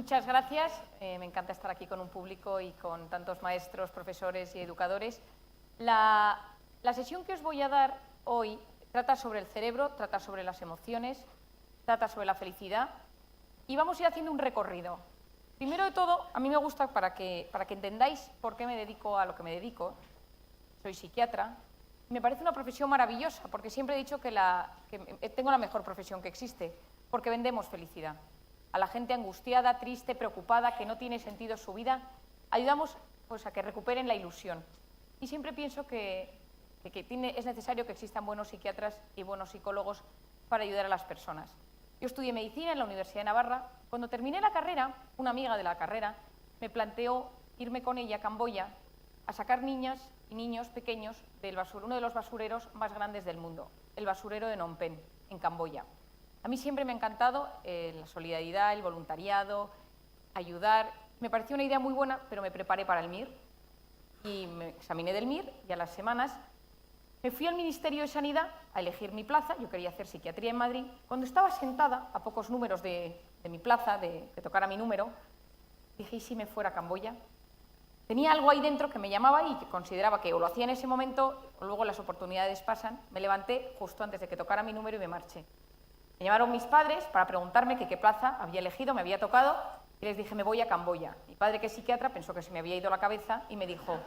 Muchas gracias. Me encanta estar aquí con un público y con tantos maestros, profesores y educadores. La sesión que os voy a dar hoy trata sobre el cerebro, trata sobre las emociones, trata sobre la felicidad y vamos a ir haciendo un recorrido. Primero de todo, a mí me gusta, para que entendáis por qué me dedico a lo que me dedico, soy psiquiatra, me parece una profesión maravillosa, porque siempre he dicho que tengo la mejor profesión que existe, porque vendemos felicidad. A la gente angustiada, triste, preocupada, que no tiene sentido su vida, ayudamos pues, a que recuperen la ilusión. Y siempre pienso que es necesario que existan buenos psiquiatras y buenos psicólogos para ayudar a las personas. Yo estudié medicina en la Universidad de Navarra. Cuando terminé la carrera, una amiga de la carrera me planteó irme con ella a Camboya a sacar niñas y niños pequeños de uno de los basureros más grandes del mundo, el basurero de Phnom Penh, en Camboya. A mí siempre me ha encantado la solidaridad, el voluntariado, ayudar. Me pareció una idea muy buena, pero me preparé para el MIR y me examiné del MIR y a las semanas me fui al Ministerio de Sanidad a elegir mi plaza. Yo quería hacer psiquiatría en Madrid. Cuando estaba sentada a pocos números de mi plaza, de que tocara mi número, dije, ¿y si me fuera a Camboya? Tenía algo ahí dentro que me llamaba y que consideraba que o lo hacía en ese momento o luego las oportunidades pasan. Me levanté justo antes de que tocara mi número y me marché. Me llamaron mis padres para preguntarme qué plaza había elegido, me había tocado, y les dije, me voy a Camboya. Mi padre, que es psiquiatra, pensó que se me había ido la cabeza y me dijo,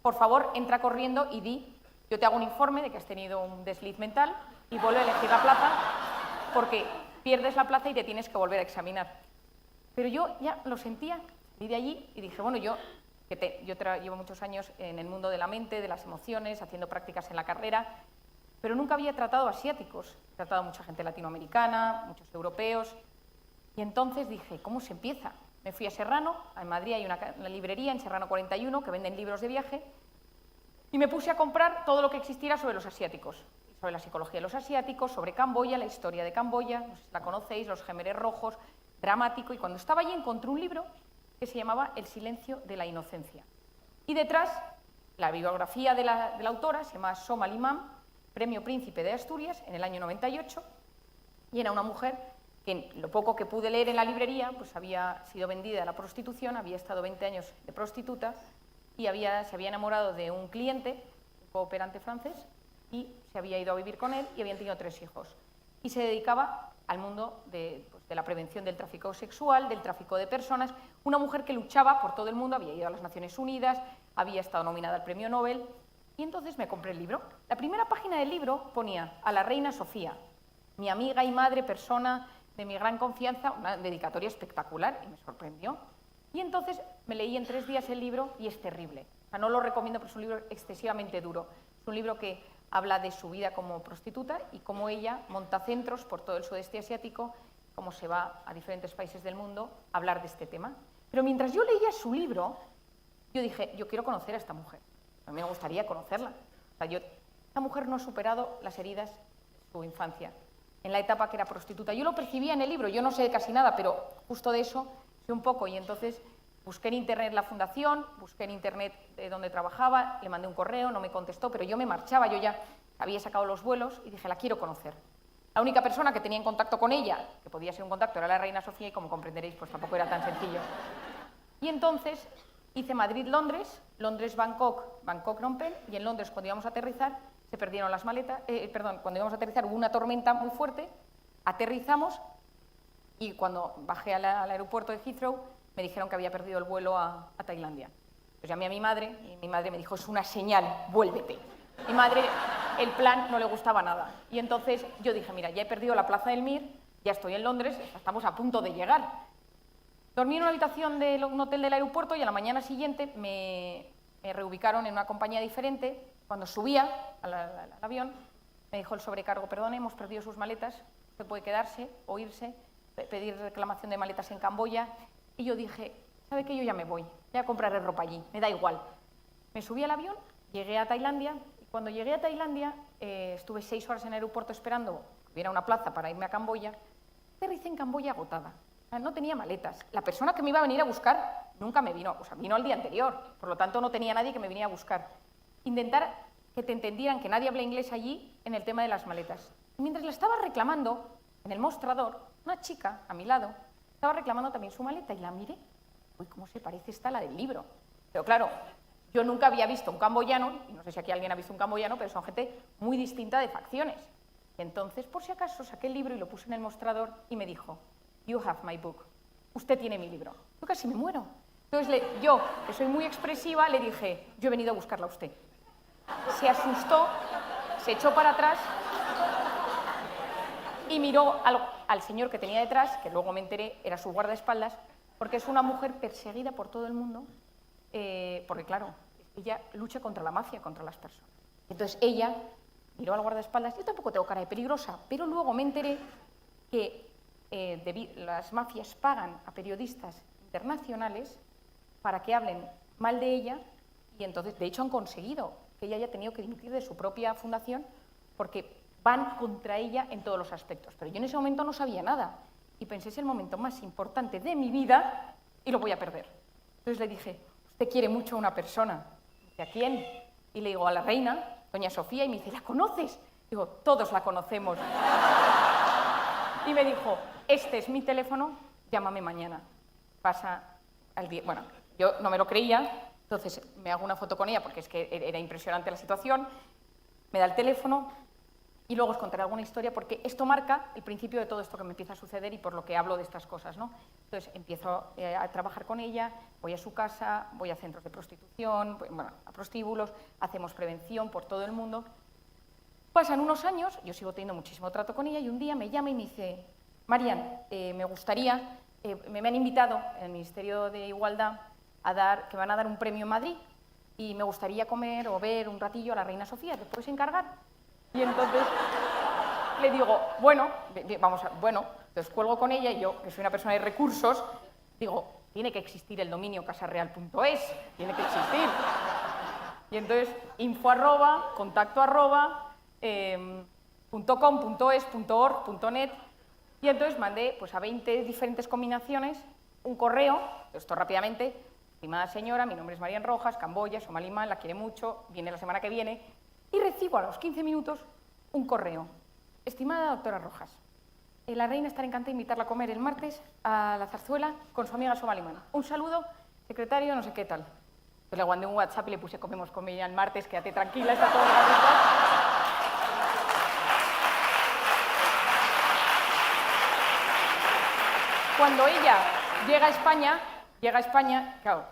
por favor, entra corriendo y di, yo te hago un informe de que has tenido un desliz mental y vuelve a elegir la plaza porque pierdes la plaza y te tienes que volver a examinar. Pero yo ya lo sentía, salí de allí y dije, bueno, yo llevo muchos años en el mundo de la mente, de las emociones, haciendo prácticas en la carrera, pero nunca había tratado asiáticos. He tratado a mucha gente latinoamericana, muchos europeos, y entonces dije, ¿cómo se empieza? Me fui a Serrano, en Madrid hay una librería en Serrano 41 que venden libros de viaje, y me puse a comprar todo lo que existiera sobre los asiáticos, sobre la psicología de los asiáticos, sobre Camboya, la historia de Camboya, no sé si la conocéis, los Jemeres Rojos, dramático, y cuando estaba allí encontré un libro que se llamaba El silencio de la inocencia. Y detrás, la biografía de la autora, se llama Soma Limam, Premio Príncipe de Asturias en el año 98, y era una mujer que en lo poco que pude leer en la librería pues había sido vendida a la prostitución, había estado 20 años de prostituta y se había enamorado de un cliente, un cooperante francés, y se había ido a vivir con él y habían tenido 3 hijos. Y se dedicaba al mundo de la prevención del tráfico sexual, del tráfico de personas, una mujer que luchaba por todo el mundo, había ido a las Naciones Unidas, había estado nominada al Premio Nobel. Y entonces me compré el libro. La primera página del libro ponía a la reina Sofía, mi amiga y madre, persona de mi gran confianza, una dedicatoria espectacular, y me sorprendió. Y entonces me leí en 3 días el libro y es terrible. O sea, no lo recomiendo, pero es un libro excesivamente duro. Es un libro que habla de su vida como prostituta y cómo ella monta centros por todo el sudeste asiático, cómo se va a diferentes países del mundo a hablar de este tema. Pero mientras yo leía su libro, yo dije, yo quiero conocer a esta mujer. A mí me gustaría conocerla. O sea, esta mujer no ha superado las heridas de su infancia, en la etapa que era prostituta. Yo lo percibía en el libro, yo no sé casi nada, pero justo de eso sé un poco. Y entonces busqué en internet la fundación, busqué en internet de dónde trabajaba, le mandé un correo, no me contestó, pero yo me marchaba, yo ya había sacado los vuelos y dije, la quiero conocer. La única persona que tenía en contacto con ella, que podía ser un contacto, era la reina Sofía, y como comprenderéis, pues tampoco era tan sencillo. Y entonces hice Madrid-Londres, Londres-Bangkok, Bangkok-Phnom Penh, y en Londres, cuando íbamos a aterrizar, se perdieron las maletas, cuando íbamos a aterrizar hubo una tormenta muy fuerte, aterrizamos, y cuando bajé al aeropuerto de Heathrow, me dijeron que había perdido el vuelo a Tailandia. Pues llamé a mi madre, y mi madre me dijo, es una señal, vuélvete. Mi madre, el plan no le gustaba nada. Y entonces yo dije, mira, ya he perdido la plaza del MIR, ya estoy en Londres, estamos a punto de llegar. Dormí en una habitación de un hotel del aeropuerto y a la mañana siguiente me reubicaron en una compañía diferente. Cuando subía al avión, me dijo el sobrecargo, perdone, hemos perdido sus maletas, usted puede quedarse o irse, pedir reclamación de maletas en Camboya. Y yo dije, ¿sabe qué? Yo ya me voy, ya compraré ropa allí, me da igual. Me subí al avión, llegué a Tailandia, y cuando llegué a Tailandia estuve 6 horas en el aeropuerto esperando que hubiera una plaza para irme a Camboya. Aterricé en Camboya agotada. No tenía maletas. La persona que me iba a venir a buscar nunca me vino, o sea, vino al día anterior, por lo tanto no tenía nadie que me viniera a buscar. Intentar que te entendieran que nadie habla inglés allí en el tema de las maletas. Y mientras la estaba reclamando, en el mostrador, una chica a mi lado estaba reclamando también su maleta y la miré. Uy, cómo se parece esta a la del libro. Pero claro, yo nunca había visto un camboyano, y no sé si aquí alguien ha visto un camboyano, pero son gente muy distinta de facciones. Y entonces, por si acaso, saqué el libro y lo puse en el mostrador y me dijo, "You have my book". Usted tiene mi libro. Yo casi me muero. Entonces, yo, que soy muy expresiva, le dije, yo he venido a buscarla a usted. Se asustó, se echó para atrás y miró al señor que tenía detrás, que luego me enteré era su guardaespaldas, porque es una mujer perseguida por todo el mundo, porque claro, ella lucha contra la mafia, contra las personas. Entonces ella miró al guardaespaldas, yo tampoco tengo cara de peligrosa, pero luego me enteré que las mafias pagan a periodistas internacionales para que hablen mal de ella, y entonces, de hecho, han conseguido que ella haya tenido que dimitir de su propia fundación porque van contra ella en todos los aspectos. Pero yo en ese momento no sabía nada y pensé, es el momento más importante de mi vida y lo voy a perder. Entonces le dije, usted quiere mucho a una persona. Dice, ¿a quién? Y le digo, a la reina, doña Sofía, y me dice, ¿la conoces? Digo, todos la conocemos. Y me dijo, este es mi teléfono, llámame mañana. Pasa al día. Bueno, yo no me lo creía, entonces me hago una foto con ella porque es que era impresionante la situación, me da el teléfono y luego os contaré alguna historia porque esto marca el principio de todo esto que me empieza a suceder y por lo que hablo de estas cosas, ¿no? Entonces empiezo a trabajar con ella, voy a su casa, voy a centros de prostitución, bueno, a prostíbulos, hacemos prevención por todo el mundo. Pasan unos años, yo sigo teniendo muchísimo trato con ella y un día me llama y me dice, Marian, me gustaría, me han invitado en el Ministerio de Igualdad que van a dar un premio en Madrid y me gustaría comer o ver un ratillo a la reina Sofía, ¿te puedes encargar? Y entonces le digo, bueno, entonces cuelgo con ella y yo, que soy una persona de recursos, digo, tiene que existir el dominio casarreal.es, tiene que existir. Y entonces, info @ contacto .com, .es, .org, .net, y entonces mandé pues, a 20 diferentes combinaciones un correo, esto rápidamente, estimada señora, mi nombre es Marian Rojas, Camboya, somalimán, la quiere mucho, viene la semana que viene, y recibo a los 15 minutos un correo. Estimada doctora Rojas, la reina estará encantada de invitarla a comer el martes a la Zarzuela con su amiga somalimán. Un saludo, secretario, no sé qué tal. Entonces le mandé un WhatsApp y le puse comemos con ella el martes, quédate tranquila, está todo gratuito. Cuando ella llega a España, claro,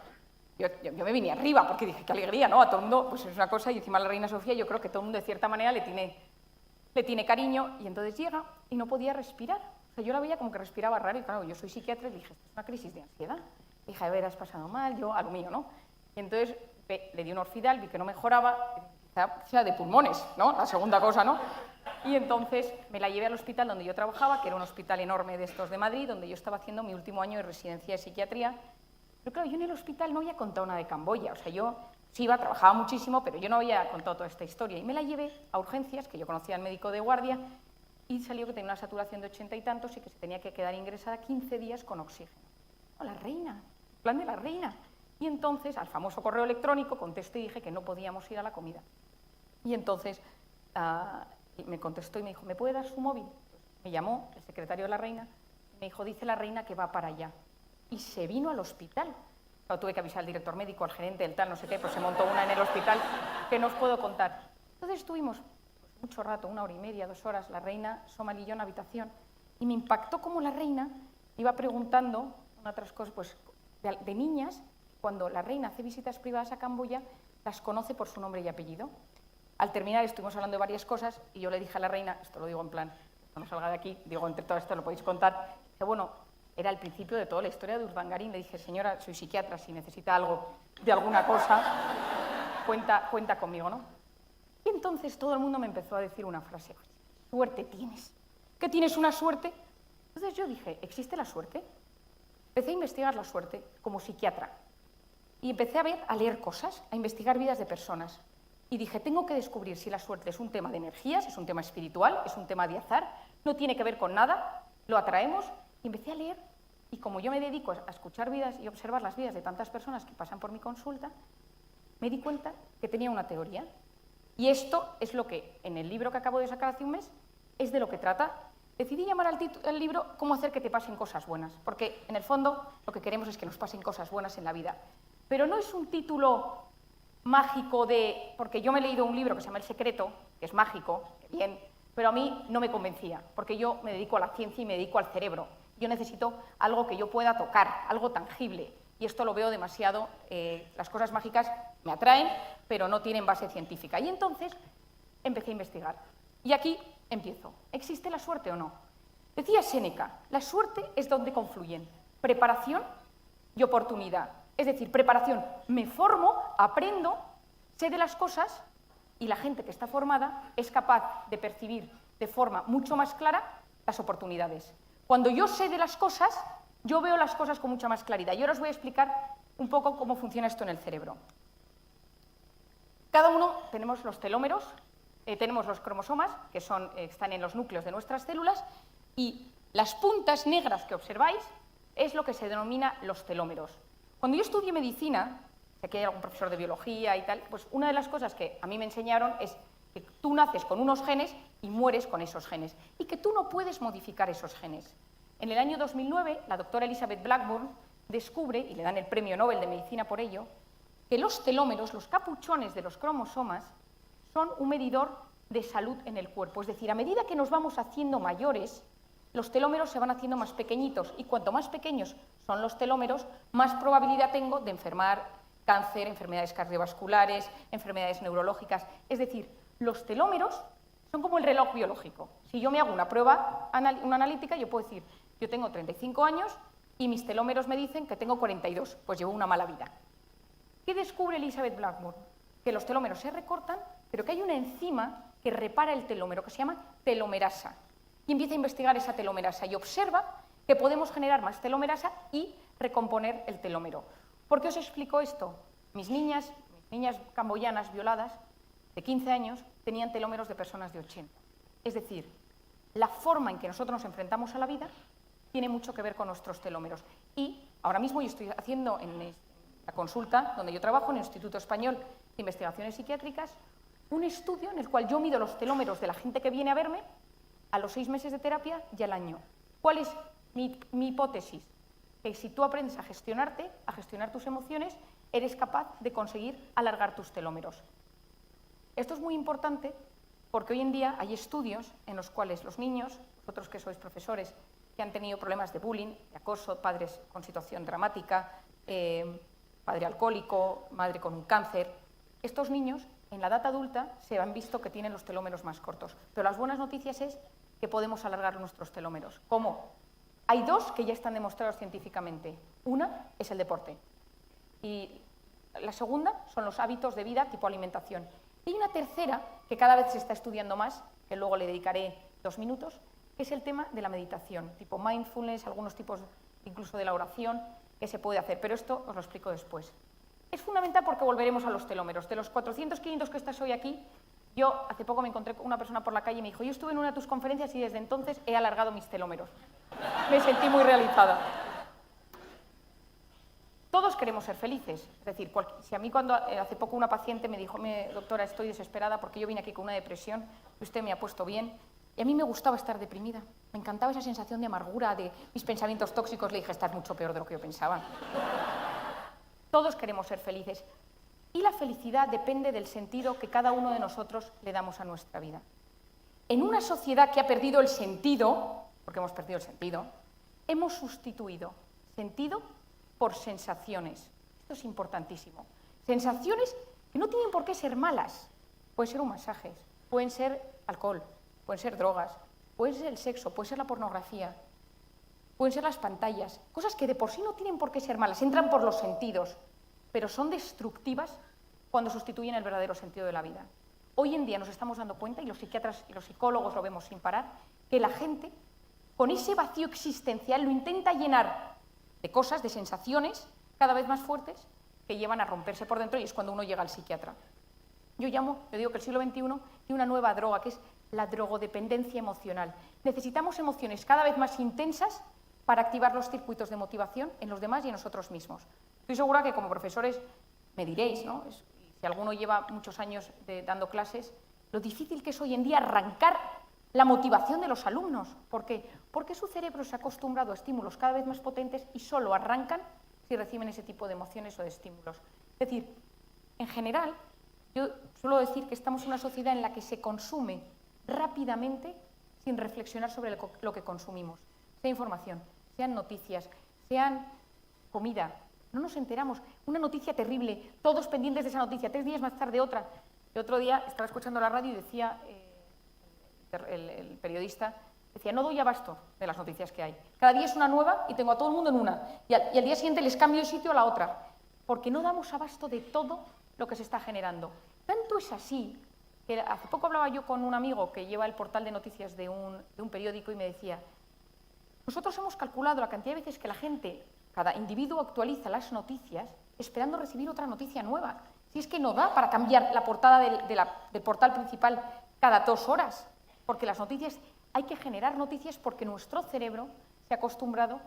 yo me vine arriba porque dije, qué alegría, ¿no? A todo el mundo, pues es una cosa, y encima la reina Sofía, yo creo que todo el mundo de cierta manera le tiene cariño, y entonces llega y no podía respirar. O sea, yo la veía como que respiraba raro, y claro, yo soy psiquiatra y le dije, esto es una crisis de ansiedad. Le dije, a ver, has pasado mal, yo a lo mío, ¿no? Y entonces le di un Orfidal, vi que no mejoraba, quizá sea de pulmones, ¿no? La segunda cosa, ¿no? Y entonces me la llevé al hospital donde yo trabajaba, que era un hospital enorme de estos de Madrid, donde yo estaba haciendo mi último año de residencia de psiquiatría. Pero claro, yo en el hospital no había contado nada de Camboya, o sea, yo sí trabajaba muchísimo, pero yo no había contado toda esta historia. Y me la llevé a urgencias, que yo conocía al médico de guardia, y salió que tenía una saturación de 80 y tantos y que se tenía que quedar ingresada 15 días con oxígeno. ¡Oh, la reina! Plan de la reina. Y entonces, al famoso correo electrónico, contesté y dije que no podíamos ir a la comida. Y entonces me contestó y me dijo, ¿me puede dar su móvil? Me llamó el secretario de la reina y me dijo, dice la reina que va para allá. Y se vino al hospital. Claro, tuve que avisar al director médico, al gerente del tal, no sé qué, pues se montó una en el hospital que no os puedo contar. Entonces estuvimos pues, mucho rato, 1 hora y media, 2 horas, la reina somalí y yo en la habitación, y me impactó cómo la reina iba preguntando otras cosas, pues de niñas, cuando la reina hace visitas privadas a Camboya, las conoce por su nombre y apellido. Al terminar estuvimos hablando de varias cosas y yo le dije a la reina, esto lo digo en plan, cuando salga de aquí, digo, entre todo esto lo podéis contar, que bueno, era el principio de toda la historia de Urdangarín. Le dije, señora, soy psiquiatra, si necesita algo de alguna cosa, cuenta conmigo, ¿no? Y entonces todo el mundo me empezó a decir una frase, suerte tienes, ¿que tienes una suerte? Entonces yo dije, ¿existe la suerte? Empecé a investigar la suerte como psiquiatra y empecé a leer cosas, a investigar vidas de personas. Y dije, tengo que descubrir si la suerte es un tema de energías, es un tema espiritual, es un tema de azar, no tiene que ver con nada, lo atraemos. Y empecé a leer, y como yo me dedico a escuchar vidas y observar las vidas de tantas personas que pasan por mi consulta, me di cuenta que tenía una teoría. Y esto es lo que, en el libro que acabo de sacar hace un mes, es de lo que trata. decidí llamar al libro «Cómo hacer que te pasen cosas buenas», porque en el fondo lo que queremos es que nos pasen cosas buenas en la vida. Pero no es un título mágico porque yo me he leído un libro que se llama El secreto, que es mágico, bien, pero a mí no me convencía, porque yo me dedico a la ciencia y me dedico al cerebro. Yo necesito algo que yo pueda tocar, algo tangible, y esto lo veo demasiado, las cosas mágicas me atraen, pero no tienen base científica. Y entonces empecé a investigar. Y aquí empiezo. ¿Existe la suerte o no? Decía Séneca, la suerte es donde confluyen preparación y oportunidad. Es decir, preparación, me formo, aprendo, sé de las cosas y la gente que está formada es capaz de percibir de forma mucho más clara las oportunidades. Cuando yo sé de las cosas, yo veo las cosas con mucha más claridad. Y ahora os voy a explicar un poco cómo funciona esto en el cerebro. Cada uno tenemos los telómeros, tenemos los cromosomas, que están en los núcleos de nuestras células, y las puntas negras que observáis es lo que se denomina los telómeros. Cuando yo estudié medicina, sé que hay algún profesor de biología y tal, pues una de las cosas que a mí me enseñaron es que tú naces con unos genes y mueres con esos genes, y que tú no puedes modificar esos genes. En el año 2009, la doctora Elizabeth Blackburn descubre, y le dan el premio Nobel de Medicina por ello, que los telómeros, los capuchones de los cromosomas, son un medidor de salud en el cuerpo. Es decir, a medida que nos vamos haciendo mayores, los telómeros se van haciendo más pequeñitos, y cuanto más pequeños son los telómeros, más probabilidad tengo de enfermar cáncer, enfermedades cardiovasculares, enfermedades neurológicas. Es decir, los telómeros son como el reloj biológico. Si yo me hago una prueba, una analítica, yo puedo decir, yo tengo 35 años y mis telómeros me dicen que tengo 42, pues llevo una mala vida. ¿Qué descubre Elizabeth Blackburn? Que los telómeros se recortan, pero que hay una enzima que repara el telómero, que se llama telomerasa. Y empieza a investigar esa telomerasa y observa que podemos generar más telomerasa y recomponer el telómero. ¿Por qué os explico esto? Mis niñas camboyanas violadas de 15 años tenían telómeros de personas de 80. Es decir, la forma en que nosotros nos enfrentamos a la vida tiene mucho que ver con nuestros telómeros. Y ahora mismo yo estoy haciendo en la consulta donde yo trabajo, en el Instituto Español de Investigaciones Psiquiátricas, un estudio en el cual yo mido los telómeros de la gente que viene a verme a los 6 meses de terapia y al año. ¿Cuál es mi hipótesis? Que si tú aprendes a gestionarte, a gestionar tus emociones, eres capaz de conseguir alargar tus telómeros. Esto es muy importante porque hoy en día hay estudios en los cuales los niños, vosotros que sois profesores, que han tenido problemas de bullying, de acoso, padres con situación dramática, padre alcohólico, madre con un cáncer, estos niños en la edad adulta se han visto que tienen los telómeros más cortos. Pero las buenas noticias es que podemos alargar nuestros telómeros. ¿Cómo? Hay dos que ya están demostrados científicamente. Una es el deporte y la segunda son los hábitos de vida tipo alimentación. Y una tercera, que cada vez se está estudiando más, que luego le dedicaré 2 minutos, que es el tema de la meditación, tipo mindfulness, algunos tipos incluso de la oración que se puede hacer, pero esto os lo explico después. Es fundamental porque volveremos a los telómeros. De los 400, 500 que estás hoy aquí, yo hace poco me encontré con una persona por la calle y me dijo, yo estuve en una de tus conferencias y desde entonces he alargado mis telómeros. Me sentí muy realizada. Todos queremos ser felices. Es decir, si a mí cuando hace poco una paciente me dijo, doctora, estoy desesperada porque yo vine aquí con una depresión y usted me ha puesto bien, y a mí me gustaba estar deprimida. Me encantaba esa sensación de amargura, de mis pensamientos tóxicos. Le dije, estás mucho peor de lo que yo pensaba. Todos queremos ser felices. Y la felicidad depende del sentido que cada uno de nosotros le damos a nuestra vida. En una sociedad que ha perdido el sentido, porque hemos perdido el sentido, hemos sustituido sentido por sensaciones. Esto es importantísimo. Sensaciones que no tienen por qué ser malas. Pueden ser un masaje, pueden ser alcohol, pueden ser drogas, puede ser el sexo, puede ser la pornografía, pueden ser las pantallas. Cosas que de por sí no tienen por qué ser malas, entran por los sentidos, pero son destructivas cuando sustituyen el verdadero sentido de la vida. Hoy en día nos estamos dando cuenta, y los psiquiatras y los psicólogos lo vemos sin parar, que la gente con ese vacío existencial lo intenta llenar de cosas, de sensaciones cada vez más fuertes que llevan a romperse por dentro, y es cuando uno llega al psiquiatra. Yo digo que el siglo XXI tiene una nueva droga, que es la drogodependencia emocional. Necesitamos emociones cada vez más intensas para activar los circuitos de motivación en los demás y en nosotros mismos. Estoy segura que como profesores me diréis, ¿no? Si alguno lleva muchos años dando clases, lo difícil que es hoy en día arrancar la motivación de los alumnos. ¿Por qué? Porque su cerebro se ha acostumbrado a estímulos cada vez más potentes y solo arrancan si reciben ese tipo de emociones o de estímulos. Es decir, en general, yo suelo decir que estamos en una sociedad en la que se consume rápidamente sin reflexionar sobre lo que consumimos. Sea información, sean noticias, sean comida. No nos enteramos. Una noticia terrible, todos pendientes de esa noticia, 3 días más tarde otra. El otro día estaba escuchando la radio y decía, el periodista, decía, no doy abasto de las noticias que hay. Cada día es una nueva y tengo a todo el mundo en una. Y al día siguiente les cambio de sitio a la otra. Porque no damos abasto de todo lo que se está generando. Tanto es así que hace poco hablaba yo con un amigo que lleva el portal de noticias de un periódico y me decía, nosotros hemos calculado la cantidad de veces que la gente, cada individuo actualiza las noticias esperando recibir otra noticia nueva. Si es que no da para cambiar la portada del portal principal cada 2 horas, porque las noticias, hay que generar noticias porque nuestro cerebro se ha acostumbrado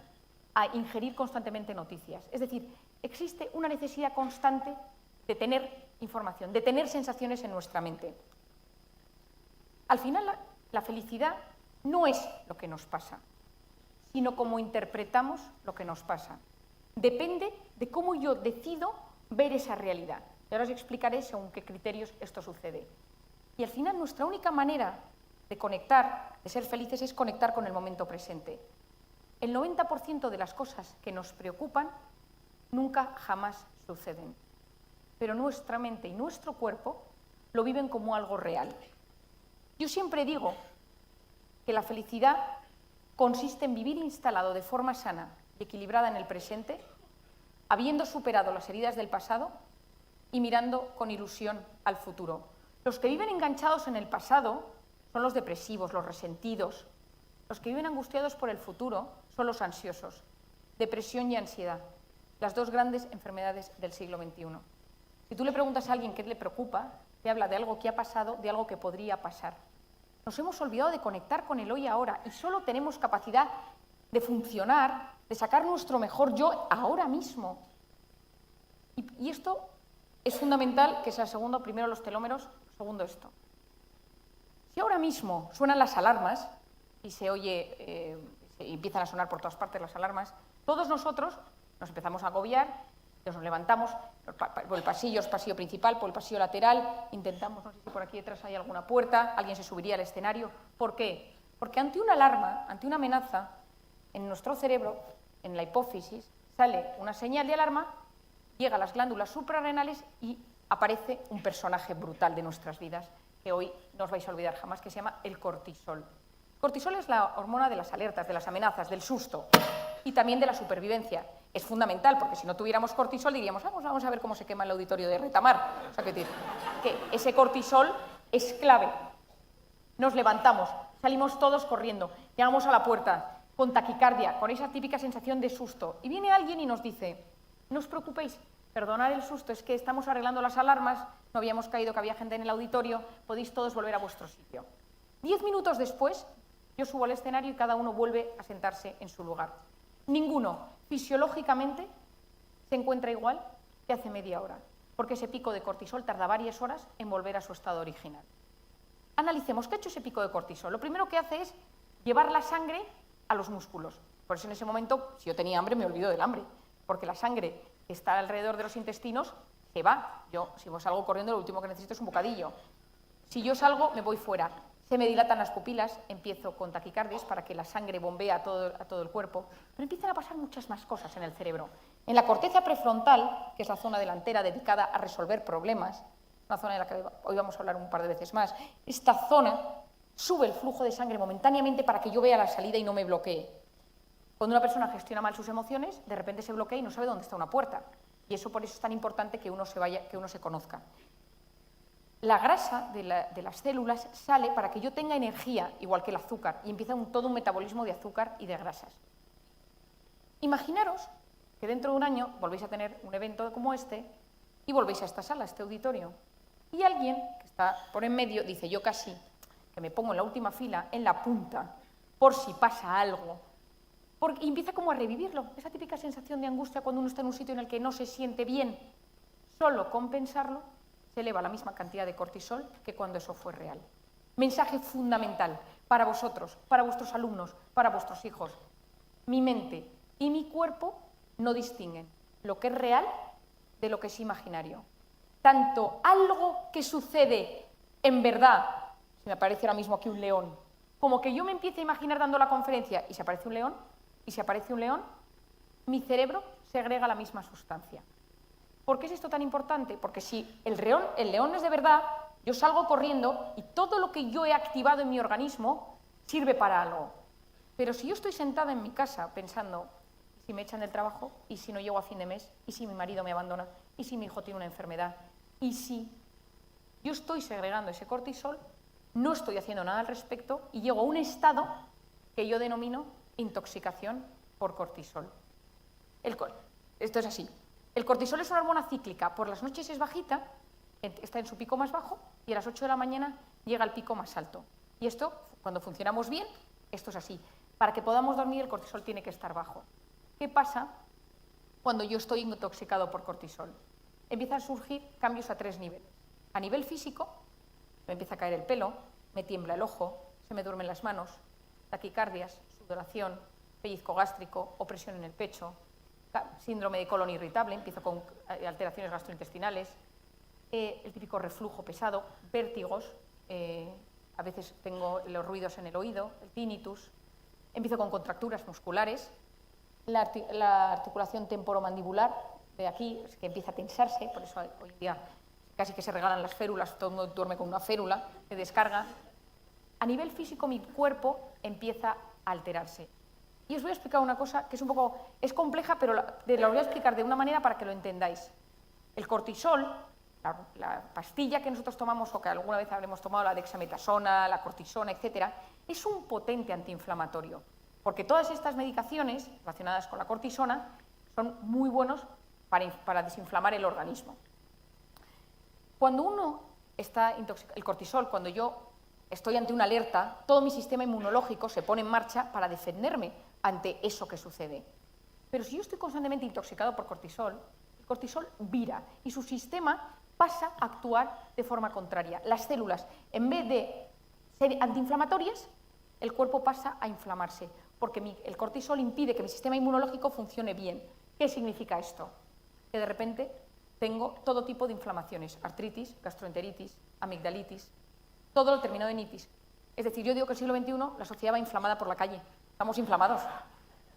a ingerir constantemente noticias. Es decir, existe una necesidad constante de tener información, de tener sensaciones en nuestra mente. Al final, la felicidad no es lo que nos pasa, sino cómo interpretamos lo que nos pasa. Depende de cómo yo decido ver esa realidad. Y ahora os explicaré según qué criterios esto sucede. Y al final, nuestra única manera de conectar, de ser felices, es conectar con el momento presente. El 90% de las cosas que nos preocupan nunca jamás suceden. Pero nuestra mente y nuestro cuerpo lo viven como algo real. Yo siempre digo que la felicidad consiste en vivir instalado de forma sana y equilibrada en el presente, habiendo superado las heridas del pasado y mirando con ilusión al futuro. Los que viven enganchados en el pasado son los depresivos, los resentidos. Los que viven angustiados por el futuro son los ansiosos. Depresión y ansiedad, las 2 grandes enfermedades del siglo XXI. Si tú le preguntas a alguien qué le preocupa, te habla de algo que ha pasado, de algo que podría pasar. Nos hemos olvidado de conectar con el hoy y ahora y solo tenemos capacidad de funcionar, de sacar nuestro mejor yo ahora mismo. Y esto es fundamental, que sea segundo, primero los telómeros, segundo esto. Si ahora mismo suenan las alarmas y se oye, empiezan a sonar por todas partes las alarmas, todos nosotros nos empezamos a agobiar, nos levantamos por el pasillo, es pasillo principal, por el pasillo lateral, intentamos, no sé si por aquí detrás hay alguna puerta, alguien se subiría al escenario. ¿Por qué? Porque ante una alarma, ante una amenaza, en nuestro cerebro, en la hipófisis, sale una señal de alarma, llega a las glándulas suprarrenales y aparece un personaje brutal de nuestras vidas, que hoy no os vais a olvidar jamás, que se llama el cortisol. El cortisol es la hormona de las alertas, de las amenazas, del susto y también de la supervivencia. Es fundamental, porque si no tuviéramos cortisol diríamos, vamos a ver cómo se quema el auditorio de Retamar. O sea, que ese cortisol es clave. Nos levantamos, salimos todos corriendo, llegamos a la puerta con taquicardia, con esa típica sensación de susto. Y viene alguien y nos dice, no os preocupéis, perdonad el susto, es que estamos arreglando las alarmas, no habíamos caído que había gente en el auditorio, podéis todos volver a vuestro sitio. 10 minutos después, yo subo al escenario y cada uno vuelve a sentarse en su lugar. Ninguno, fisiológicamente, se encuentra igual que hace media hora, porque ese pico de cortisol tarda varias horas en volver a su estado original. Analicemos, ¿qué ha hecho ese pico de cortisol? Lo primero que hace es llevar la sangre a los músculos. Por eso en ese momento, si yo tenía hambre, me olvido del hambre, porque la sangre que está alrededor de los intestinos se va. Yo, si vos salgo corriendo, lo último que necesito es un bocadillo. Si yo salgo, me voy fuera. Se me dilatan las pupilas, empiezo con taquicardias para que la sangre bombee a todo el cuerpo, pero empiezan a pasar muchas más cosas en el cerebro. En la corteza prefrontal, que es la zona delantera dedicada a resolver problemas, una zona en la que hoy vamos a hablar un par de veces más, esta zona sube el flujo de sangre momentáneamente para que yo vea la salida y no me bloquee. Cuando una persona gestiona mal sus emociones, de repente se bloquea y no sabe dónde está una puerta. Y eso por eso es tan importante que uno se conozca. La grasa de las células sale para que yo tenga energía, igual que el azúcar, y empieza todo un metabolismo de azúcar y de grasas. Imaginaros que dentro de un año volvéis a tener un evento como este y volvéis a esta sala, a este auditorio, y alguien que está por en medio dice, yo casi que me pongo en la última fila, en la punta, por si pasa algo, y empieza como a revivirlo, esa típica sensación de angustia cuando uno está en un sitio en el que no se siente bien. Solo con pensarlo se eleva la misma cantidad de cortisol que cuando eso fue real. Mensaje fundamental. para vosotros, para vuestros alumnos, para vuestros hijos. Mi mente y mi cuerpo no distinguen lo que es real de lo que es imaginario. Tanto algo que sucede en verdad, si me aparece ahora mismo aquí un león, como que yo me empiece a imaginar dando la conferencia y se aparece un león, y si aparece un león, mi cerebro segrega la misma sustancia. ¿Por qué es esto tan importante? Porque si el león es de verdad, yo salgo corriendo y todo lo que yo he activado en mi organismo sirve para algo. Pero si yo estoy sentada en mi casa pensando, ¿y si me echan del trabajo? ¿Y si no llego a fin de mes? ¿Y si mi marido me abandona? ¿Y si mi hijo tiene una enfermedad? ¿Y si yo estoy segregando ese cortisol, no estoy haciendo nada al respecto y llego a un estado que yo denomino intoxicación por cortisol? Esto es así. El cortisol es una hormona cíclica. Por las noches es bajita, está en su pico más bajo, y a las 8 de la mañana llega al pico más alto. Y esto, cuando funcionamos bien, esto es así. Para que podamos dormir, el cortisol tiene que estar bajo. ¿Qué pasa cuando yo estoy intoxicado por cortisol? Empiezan a surgir cambios a 3 niveles. A nivel físico, me empieza a caer el pelo, me tiembla el ojo, se me duermen las manos, taquicardias, sudoración, pellizco gástrico, opresión en el pecho, síndrome de colon irritable, empiezo con alteraciones gastrointestinales, el típico reflujo pesado, vértigos, a veces tengo los ruidos en el oído, el tinnitus, empiezo con contracturas musculares, la articulación temporomandibular de aquí, que empieza a tensarse, por eso hoy en día casi que se regalan las férulas, todo el mundo duerme con una férula de descarga. A nivel físico mi cuerpo empieza a alterarse. Y os voy a explicar una cosa que es compleja, pero la voy a explicar de una manera para que lo entendáis. El cortisol, la pastilla que nosotros tomamos o que alguna vez habremos tomado, la dexametasona, la cortisona, etc., es un potente antiinflamatorio, porque todas estas medicaciones relacionadas con la cortisona son muy buenos para desinflamar el organismo. Cuando uno está intoxicado, el cortisol, cuando yo estoy ante una alerta, todo mi sistema inmunológico se pone en marcha para defenderme ante eso que sucede. Pero si yo estoy constantemente intoxicado por cortisol, el cortisol vira y su sistema pasa a actuar de forma contraria. Las células, en vez de ser antiinflamatorias, el cuerpo pasa a inflamarse, porque el cortisol impide que mi sistema inmunológico funcione bien. ¿Qué significa esto? Que de repente tengo todo tipo de inflamaciones, artritis, gastroenteritis, amigdalitis, todo lo terminado en itis. Es decir, yo digo que el siglo XXI la sociedad va inflamada por la calle. Estamos inflamados.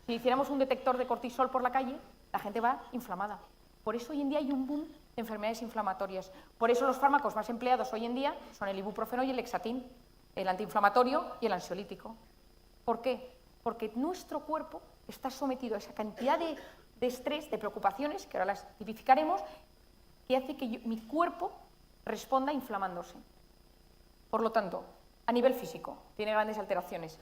Si hiciéramos un detector de cortisol por la calle, la gente va inflamada. Por eso hoy en día hay un boom de enfermedades inflamatorias. Por eso los fármacos más empleados hoy en día son el ibuprofeno y el lexatín, el antiinflamatorio y el ansiolítico. ¿Por qué? Porque nuestro cuerpo está sometido a esa cantidad de estrés, de preocupaciones, que ahora las tipificaremos, que hace que mi cuerpo responda inflamándose. Por lo tanto, a nivel físico, tiene grandes alteraciones.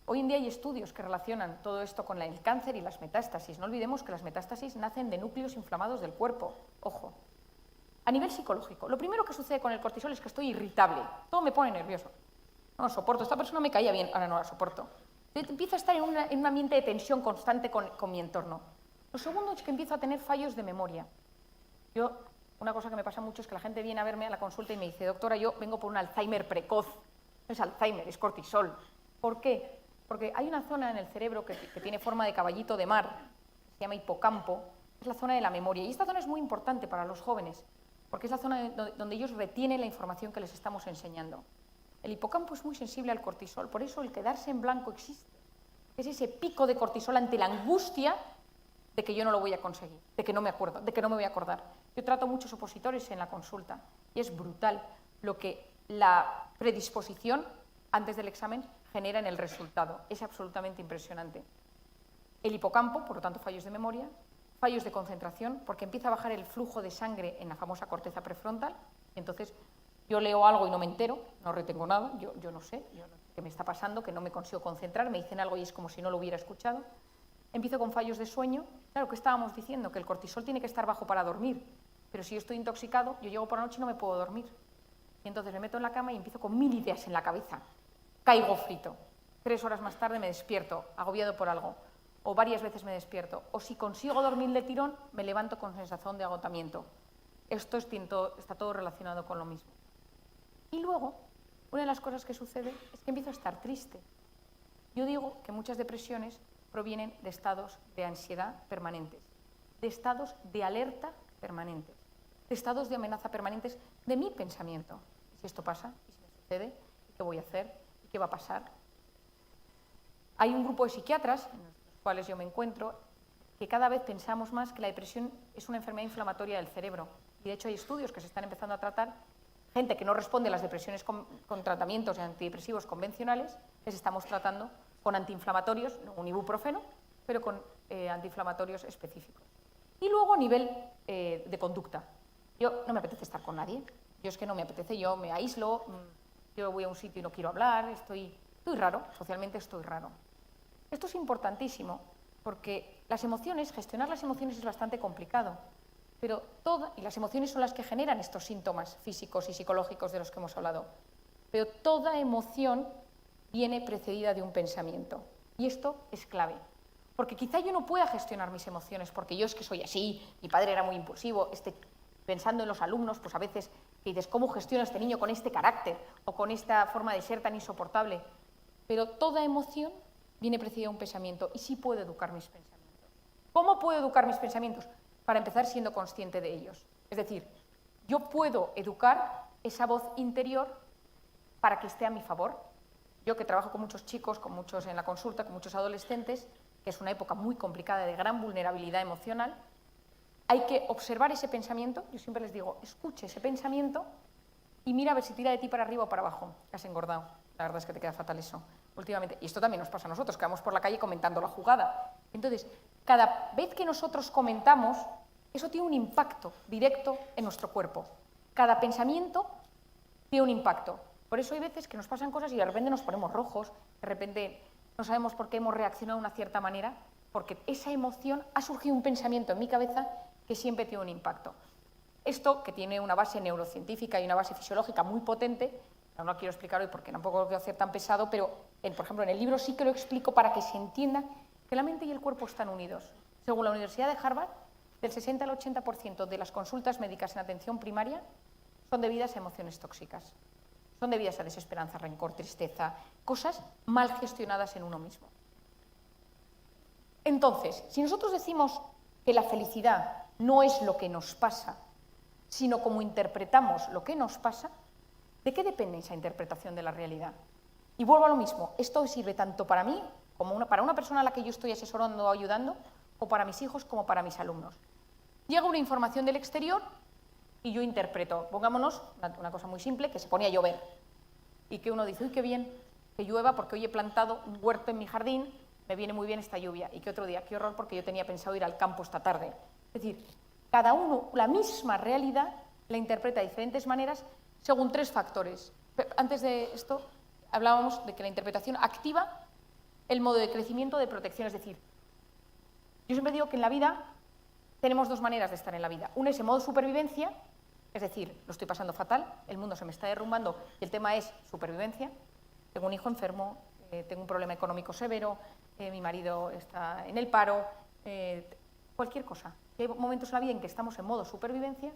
Hoy en día hay estudios que relacionan todo esto con el cáncer y las metástasis. No olvidemos que las metástasis nacen de núcleos inflamados del cuerpo. Ojo. A nivel psicológico, lo primero que sucede con el cortisol es que estoy irritable. Todo me pone nervioso. No lo soporto. Esta persona me caía bien, ahora no la soporto. Empiezo a estar en un ambiente de tensión constante con mi entorno. Lo segundo es que empiezo a tener fallos de memoria. Una cosa que me pasa mucho es que la gente viene a verme a la consulta y me dice, doctora, yo vengo por un Alzheimer precoz. No es Alzheimer, es cortisol. ¿Por qué? Porque hay una zona en el cerebro que tiene forma de caballito de mar, se llama hipocampo, es la zona de la memoria. Y esta zona es muy importante para los jóvenes, porque es la zona donde ellos retienen la información que les estamos enseñando. El hipocampo es muy sensible al cortisol, por eso el quedarse en blanco existe. Es ese pico de cortisol ante la angustia de que yo no lo voy a conseguir, de que no me acuerdo, de que no me voy a acordar. Yo trato muchos opositores en la consulta y es brutal lo que la predisposición antes del examen genera en el resultado. Es absolutamente impresionante. El hipocampo, por lo tanto, fallos de memoria, fallos de concentración, porque empieza a bajar el flujo de sangre en la famosa corteza prefrontal, y entonces yo leo algo y no me entero, no retengo nada, yo no sé qué me está pasando, que no me consigo concentrar, me dicen algo y es como si no lo hubiera escuchado. Empiezo con fallos de sueño. Claro, que estábamos diciendo que el cortisol tiene que estar bajo para dormir, pero si yo estoy intoxicado, yo llego por la noche y no me puedo dormir. Y entonces me meto en la cama y empiezo con 1000 ideas en la cabeza. Caigo frito. 3 horas más tarde me despierto, agobiado por algo. O varias veces me despierto. O si consigo dormir de tirón, me levanto con sensación de agotamiento. Esto está todo relacionado con lo mismo. Y luego una de las cosas que sucede es que empiezo a estar triste. Yo digo que muchas depresiones provienen de estados de ansiedad permanentes, de estados de alerta permanentes, de estados de amenaza permanentes de mi pensamiento. ¿Y si esto pasa? ¿Y si me sucede? ¿Y qué voy a hacer? ¿Y qué va a pasar? Hay un grupo de psiquiatras, en los cuales yo me encuentro, que cada vez pensamos más que la depresión es una enfermedad inflamatoria del cerebro. Y de hecho hay estudios que se están empezando a tratar, gente que no responde a las depresiones con tratamientos antidepresivos convencionales, les estamos tratando con antiinflamatorios, no un ibuprofeno, pero con antiinflamatorios específicos. Y luego a nivel de conducta. Yo no me apetece estar con nadie, yo es que no me apetece, yo me aíslo, yo voy a un sitio y no quiero hablar, estoy raro, socialmente estoy raro. Esto es importantísimo porque las emociones, gestionar las emociones es bastante complicado, pero y las emociones son las que generan estos síntomas físicos y psicológicos de los que hemos hablado, pero toda emoción viene precedida de un pensamiento y esto es clave. Porque quizá yo no pueda gestionar mis emociones, porque yo es que soy así, mi padre era muy impulsivo, pensando en los alumnos, pues a veces que dices, ¿cómo gestiono a este niño con este carácter o con esta forma de ser tan insoportable? Pero toda emoción viene precedida de un pensamiento y sí puedo educar mis pensamientos. ¿Cómo puedo educar mis pensamientos? Para empezar siendo consciente de ellos. Es decir, yo puedo educar esa voz interior para que esté a mi favor. Yo que trabajo con muchos chicos, con muchos en la consulta, con muchos adolescentes, que es una época muy complicada de gran vulnerabilidad emocional, hay que observar ese pensamiento, yo siempre les digo, escuche ese pensamiento y mira a ver si tira de ti para arriba o para abajo, que has engordado. La verdad es que te queda fatal eso, últimamente. Y esto también nos pasa a nosotros, que vamos por la calle comentando la jugada. Entonces, cada vez que nosotros comentamos, eso tiene un impacto directo en nuestro cuerpo. Cada pensamiento tiene un impacto. Por eso hay veces que nos pasan cosas y de repente nos ponemos rojos, de repente no sabemos por qué hemos reaccionado de una cierta manera, porque esa emoción ha surgido un pensamiento en mi cabeza que siempre tiene un impacto. Esto, que tiene una base neurocientífica y una base fisiológica muy potente, no lo quiero explicar hoy porque tampoco lo quiero hacer tan pesado, pero, por ejemplo, en el libro sí que lo explico para que se entienda que la mente y el cuerpo están unidos. Según la Universidad de Harvard, del 60 al 80% de las consultas médicas en atención primaria son debidas a emociones tóxicas. Son debidas a desesperanza, rencor, tristeza, cosas mal gestionadas en uno mismo. Entonces, si nosotros decimos que la felicidad no es lo que nos pasa, sino cómo interpretamos lo que nos pasa, ¿de qué depende esa interpretación de la realidad? Y vuelvo a lo mismo, esto sirve tanto para mí, como para una persona a la que yo estoy asesorando o ayudando, o para mis hijos como para mis alumnos. Llega una información del exterior y yo interpreto. Pongámonos una cosa muy simple, que se pone a llover. Y que uno dice, uy, qué bien que llueva porque hoy he plantado un huerto en mi jardín, me viene muy bien esta lluvia. Y que otro día, qué horror porque yo tenía pensado ir al campo esta tarde. Es decir, cada uno la misma realidad la interpreta de diferentes maneras según tres factores. Antes de esto hablábamos de que la interpretación activa el modo de crecimiento de protección. Es decir, yo siempre digo que en la vida tenemos dos maneras de estar en la vida. Una es en modo supervivencia, es decir, lo estoy pasando fatal, el mundo se me está derrumbando y el tema es supervivencia. Tengo un hijo enfermo, tengo un problema económico severo, mi marido está en el paro, cualquier cosa. Y hay momentos en la vida en que estamos en modo supervivencia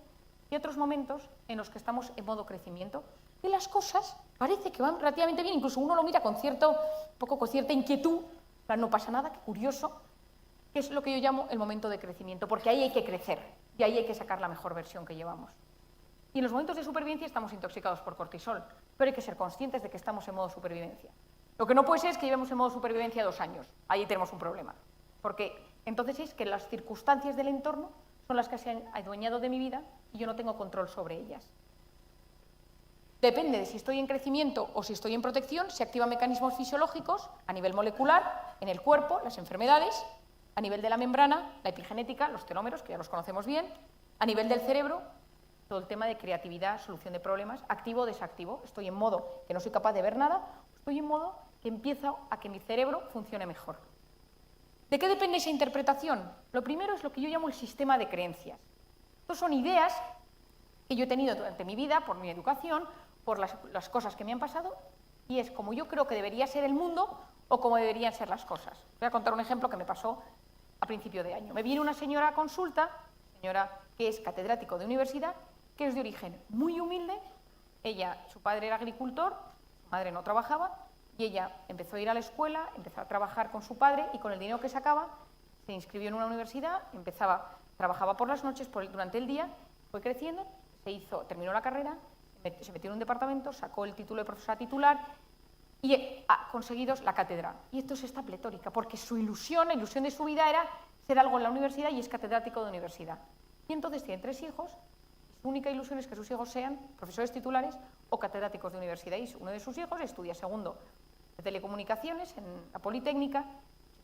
y otros momentos en los que estamos en modo crecimiento. Y las cosas parece que van relativamente bien, incluso uno lo mira con cierta inquietud, no pasa nada, qué curioso, que es lo que yo llamo el momento de crecimiento, porque ahí hay que crecer y ahí hay que sacar la mejor versión que llevamos. Y en los momentos de supervivencia estamos intoxicados por cortisol, pero hay que ser conscientes de que estamos en modo supervivencia. Lo que no puede ser es que llevemos en modo supervivencia 2 años, ahí tenemos un problema, porque entonces es que las circunstancias del entorno son las que se han adueñado de mi vida y yo no tengo control sobre ellas. Depende de si estoy en crecimiento o si estoy en protección, se activan mecanismos fisiológicos a nivel molecular, en el cuerpo, las enfermedades, a nivel de la membrana, la epigenética, los telómeros, que ya los conocemos bien, a nivel del cerebro, todo el tema de creatividad, solución de problemas, activo o desactivo. Estoy en modo que no soy capaz de ver nada, estoy en modo que empiezo a que mi cerebro funcione mejor. ¿De qué depende esa interpretación? Lo primero es lo que yo llamo el sistema de creencias. Estas son ideas que yo he tenido durante mi vida, por mi educación, por las cosas que me han pasado, y es como yo creo que debería ser el mundo o como deberían ser las cosas. Voy a contar un ejemplo que me pasó a principio de año. Me viene una señora a consulta, señora que es catedrático de universidad, que es de origen muy humilde, su padre era agricultor, madre no trabajaba y ella empezó a ir a la escuela, empezó a trabajar con su padre y con el dinero que sacaba se inscribió en una universidad, trabajaba por las noches, durante el día, fue creciendo, terminó la carrera, se metió en un departamento, sacó el título de profesora titular y ha conseguido la cátedra. Y esto es esta pletórica, porque su ilusión, la ilusión de su vida era ser algo en la universidad y es catedrático de universidad. Y entonces tiene 3 hijos, y su única ilusión es que sus hijos sean profesores titulares o catedráticos de universidad. Y uno de sus hijos estudia segundo de telecomunicaciones en la Politécnica,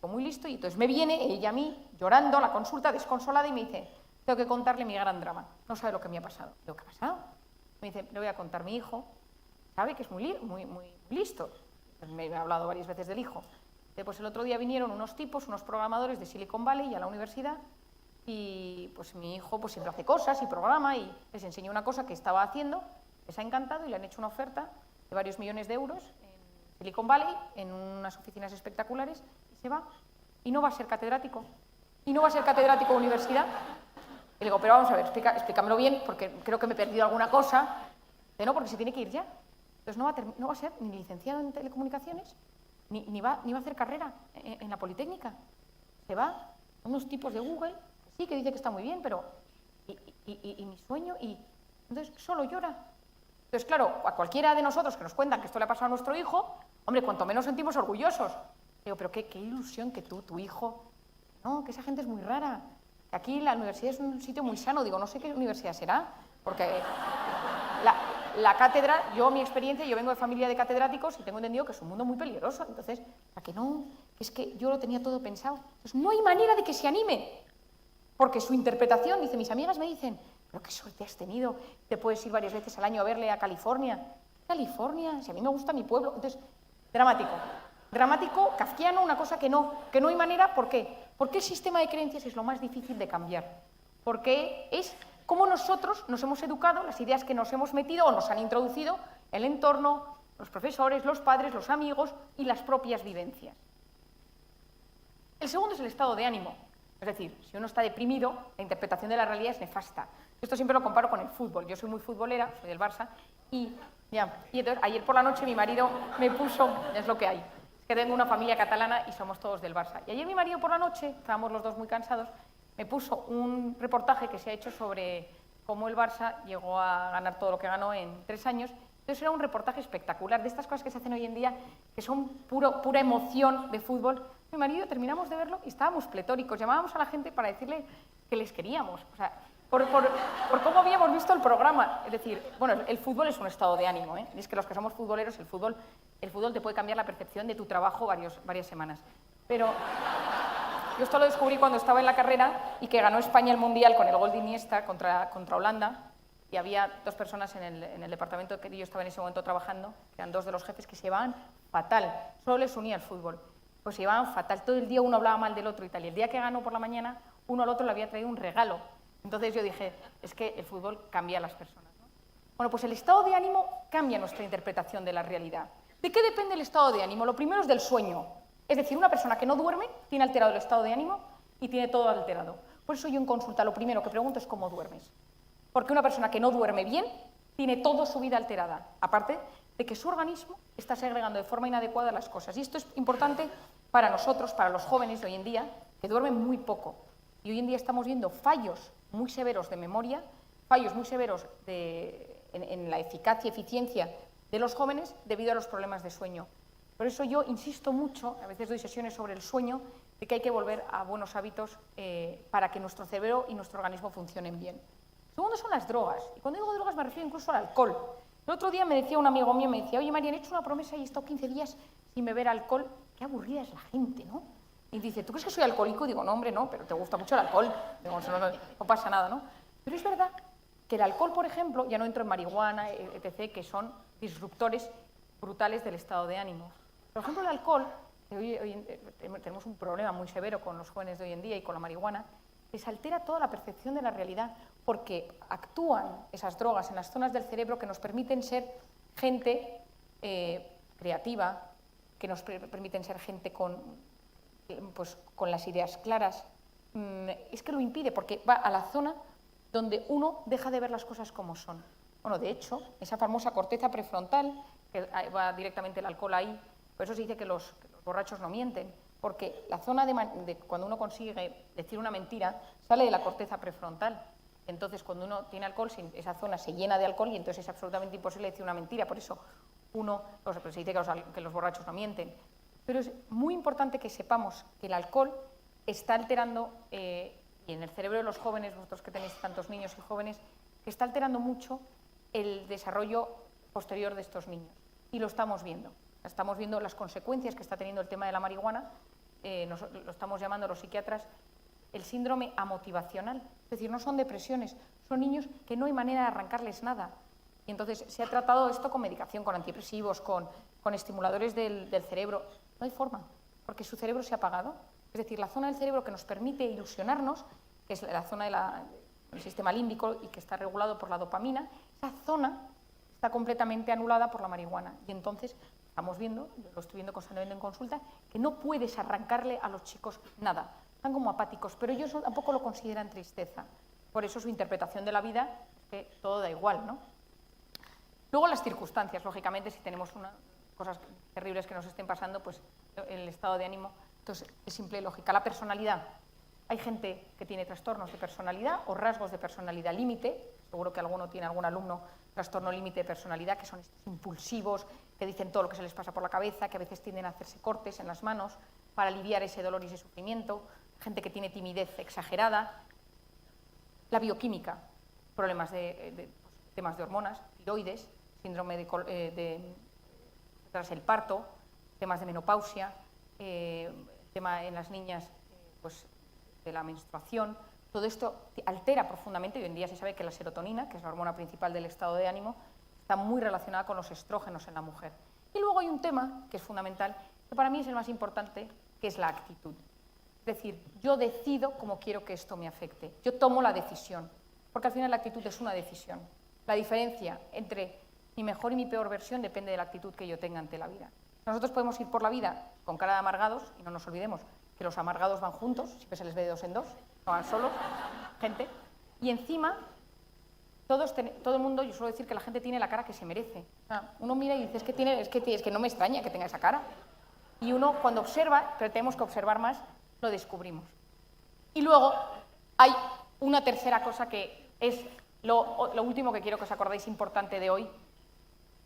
muy listo, y entonces me viene ella a mí, llorando, a la consulta, desconsolada, y me dice, tengo que contarle mi gran drama. No sabe lo que me ha pasado. Digo, ¿qué ha pasado? Me dice, le voy a contar, mi hijo, sabe que es muy listo. Pues me ha hablado varias veces del hijo. Pues el otro día vinieron unos tipos, unos programadores de Silicon Valley a la universidad, y pues mi hijo pues siempre hace cosas y programa, y les enseñó una cosa que estaba haciendo, les ha encantado y le han hecho una oferta de varios millones de euros en Silicon Valley, en unas oficinas espectaculares, y se va, y no va a ser catedrático, y no va a ser catedrático de universidad. Y le digo, pero vamos a ver, explícamelo bien, porque creo que me he perdido alguna cosa. No, porque se tiene que ir ya. Entonces no va a ser ni licenciado en telecomunicaciones, ni va a hacer carrera en la Politécnica. Se va a unos tipos de Google, que sí, que dice que está muy bien, pero... Y mi sueño, y entonces solo llora. Entonces, claro, a cualquiera de nosotros que nos cuentan que esto le ha pasado a nuestro hijo, hombre, cuanto menos sentimos orgullosos. Digo, pero qué ilusión que tu hijo... No, que esa gente es muy rara. Aquí la universidad es un sitio muy sano. Digo, no sé qué universidad será, porque la cátedra, mi experiencia, yo vengo de familia de catedráticos y tengo entendido que es un mundo muy peligroso. Entonces, ¿para qué no? Es que yo lo tenía todo pensado. Entonces, no hay manera de que se anime, porque su interpretación, dice, mis amigas me dicen, pero qué suerte has tenido, te puedes ir varias veces al año a verle a California. ¿California? Si a mí me gusta mi pueblo. Entonces, dramático, kafkiano, una cosa que no hay manera. ¿Por qué? Porque el sistema de creencias es lo más difícil de cambiar, porque es como nosotros nos hemos educado, las ideas que nos hemos metido o nos han introducido el entorno, los profesores, los padres, los amigos y las propias vivencias. El segundo es el estado de ánimo, es decir, si uno está deprimido, la interpretación de la realidad es nefasta. Esto siempre lo comparo con el fútbol, yo soy muy futbolera, soy del Barça, y entonces ayer por la noche mi marido me puso, es lo que hay, que tengo una familia catalana y somos todos del Barça. Y ayer mi marido por la noche, estábamos los dos muy cansados, me puso un reportaje que se ha hecho sobre cómo el Barça llegó a ganar todo lo que ganó en 3 años. Entonces era un reportaje espectacular, de estas cosas que se hacen hoy en día, que son pura emoción de fútbol. Mi marido terminamos de verlo y estábamos pletóricos, llamábamos a la gente para decirle que les queríamos. O sea, por cómo habíamos visto el programa. Es decir, bueno, el fútbol es un estado de ánimo, ¿eh? Y es que los que somos futboleros, el fútbol te puede cambiar la percepción de tu trabajo varias semanas. Pero yo esto lo descubrí cuando estaba en la carrera y que ganó España el Mundial con el gol de Iniesta contra Holanda, y había 2 personas en el departamento que yo estaba en ese momento trabajando, que eran 2 de los jefes, que se llevaban fatal, solo les unía el fútbol. Pues se llevaban fatal, todo el día uno hablaba mal del otro y tal, y el día que ganó por la mañana, uno al otro le había traído un regalo. Entonces yo dije, es que el fútbol cambia a las personas, ¿no? Bueno, pues el estado de ánimo cambia nuestra interpretación de la realidad. ¿De qué depende el estado de ánimo? Lo primero es del sueño. Es decir, una persona que no duerme tiene alterado el estado de ánimo y tiene todo alterado. Por eso yo en consulta lo primero que pregunto es cómo duermes. Porque una persona que no duerme bien tiene toda su vida alterada, aparte de que su organismo está segregando de forma inadecuada las cosas. Y esto es importante para nosotros, para los jóvenes de hoy en día, que duermen muy poco. Y hoy en día estamos viendo fallos muy severos de memoria, fallos muy severos en la eficacia y eficiencia de los jóvenes debido a los problemas de sueño. Por eso yo insisto mucho, a veces doy sesiones sobre el sueño, de que hay que volver a buenos hábitos para que nuestro cerebro y nuestro organismo funcionen bien. Segundo son las drogas, y cuando digo drogas me refiero incluso al alcohol. El otro día me decía un amigo mío, me decía, oye María, he hecho una promesa y he estado 15 días sin beber alcohol, qué aburrida es la gente, ¿no? Y dice, ¿tú crees que soy alcohólico? Digo, no, hombre, no, pero te gusta mucho el alcohol. Digo, no pasa nada, ¿no? Pero es verdad que el alcohol, por ejemplo, ya no entro en marihuana, etc., que son disruptores brutales del estado de ánimo. Por ejemplo, el alcohol, hoy tenemos un problema muy severo con los jóvenes de hoy en día y con la marihuana, les altera toda la percepción de la realidad, porque actúan esas drogas en las zonas del cerebro que nos permiten ser gente creativa, que nos permiten ser gente con las ideas claras. Es que lo impide, porque va a la zona donde uno deja de ver las cosas como son. Bueno, de hecho, esa famosa corteza prefrontal, que va directamente el alcohol ahí. Por eso se dice que los borrachos no mienten, porque la zona de cuando uno consigue decir una mentira sale de la corteza prefrontal. Entonces, cuando uno tiene alcohol, esa zona se llena de alcohol y entonces es absolutamente imposible decir una mentira. Por eso se dice que los borrachos no mienten. Pero es muy importante que sepamos que el alcohol está alterando, y en el cerebro de los jóvenes, vosotros que tenéis tantos niños y jóvenes, que está alterando mucho el desarrollo posterior de estos niños. Y lo estamos viendo. Estamos viendo las consecuencias que está teniendo el tema de la marihuana, lo estamos llamando los psiquiatras el síndrome amotivacional. Es decir, no son depresiones, son niños que no hay manera de arrancarles nada. Y entonces se ha tratado esto con medicación, con antidepresivos, con estimuladores del cerebro. No hay forma, porque su cerebro se ha apagado. Es decir, la zona del cerebro que nos permite ilusionarnos, que es la zona del sistema límbico y que está regulado por la dopamina, esa zona está completamente anulada por la marihuana. Y entonces estamos viendo, yo lo estoy viendo constantemente en consulta, que no puedes arrancarle a los chicos nada. Están como apáticos, pero ellos tampoco lo consideran tristeza. Por eso su interpretación de la vida es que todo da igual, ¿no? Luego las circunstancias, lógicamente, si tenemos cosas terribles que nos estén pasando, pues el estado de ánimo, entonces es simple lógica. La personalidad. Hay gente que tiene trastornos de personalidad o rasgos de personalidad límite, seguro que tiene algún alumno trastorno límite de personalidad, que son estos impulsivos, que dicen todo lo que se les pasa por la cabeza, que a veces tienden a hacerse cortes en las manos para aliviar ese dolor y ese sufrimiento, gente que tiene timidez exagerada. La bioquímica, problemas temas de hormonas, tiroides, síndrome tras el parto, temas de menopausia, tema en las niñas pues, de la menstruación. Todo esto altera profundamente, y hoy en día se sabe que la serotonina, que es la hormona principal del estado de ánimo, está muy relacionada con los estrógenos en la mujer. Y luego hay un tema que es fundamental, que para mí es el más importante, que es la actitud. Es decir, yo decido cómo quiero que esto me afecte, yo tomo la decisión, porque al final la actitud es una decisión. La diferencia entre mi mejor y mi peor versión depende de la actitud que yo tenga ante la vida. Nosotros podemos ir por la vida con cara de amargados, y no nos olvidemos que los amargados van juntos, siempre se les ve de dos en dos, no van solos, gente, y encima todo el mundo, yo suelo decir que la gente tiene la cara que se merece. O sea, uno mira y dice, es que no me extraña que tenga esa cara. Y uno cuando observa, pero tenemos que observar más, lo descubrimos. Y luego hay una tercera cosa que es lo último que quiero que os acordéis importante de hoy,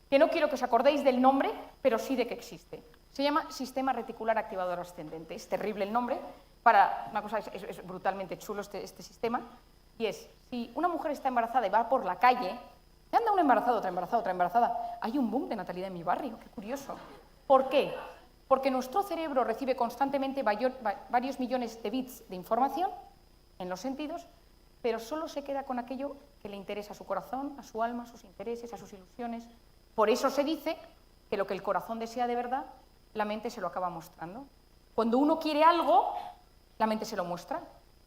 que no quiero que os acordéis del nombre, pero sí de que existe. Se llama Sistema Reticular Activador Ascendente. Es terrible el nombre, una cosa es brutalmente chulo este sistema, y es, si una mujer está embarazada y va por la calle, y anda una embarazada, otra embarazada, otra embarazada, hay un boom de natalidad en mi barrio, qué curioso. ¿Por qué? Porque nuestro cerebro recibe constantemente varios millones de bits de información en los sentidos, pero solo se queda con aquello que le interesa a su corazón, a su alma, a sus intereses, a sus ilusiones. Por eso se dice que lo que el corazón desea de verdad, la mente se lo acaba mostrando. Cuando uno quiere algo, la mente se lo muestra.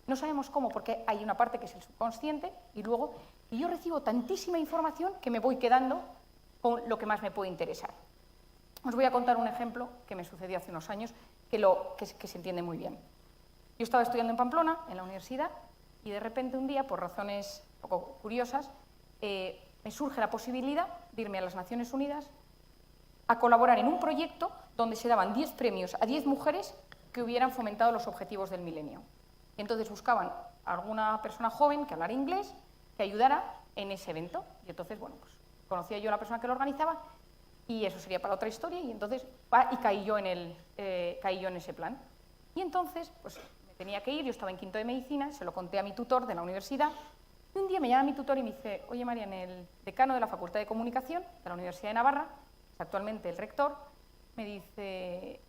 No sabemos cómo, porque hay una parte que es el subconsciente y luego y yo recibo tantísima información que me voy quedando con lo que más me puede interesar. Os voy a contar un ejemplo que me sucedió hace unos años que se entiende muy bien. Yo estaba estudiando en Pamplona, en la universidad, y de repente un día, por razones un poco curiosas, me surge la posibilidad de irme a las Naciones Unidas a colaborar en un proyecto donde se daban 10 premios a 10 mujeres que hubieran fomentado los objetivos del milenio. Y entonces buscaban a alguna persona joven que hablara inglés, que ayudara en ese evento. Y entonces, bueno, pues conocía yo a la persona que lo organizaba y eso sería para otra historia, y entonces caí yo en ese plan. Y entonces, pues me tenía que ir, yo estaba en quinto de medicina, se lo conté a mi tutor de la universidad, y un día me llama mi tutor y me dice, oye Marian, el decano de la Facultad de Comunicación de la Universidad de Navarra, es actualmente el rector, me dice,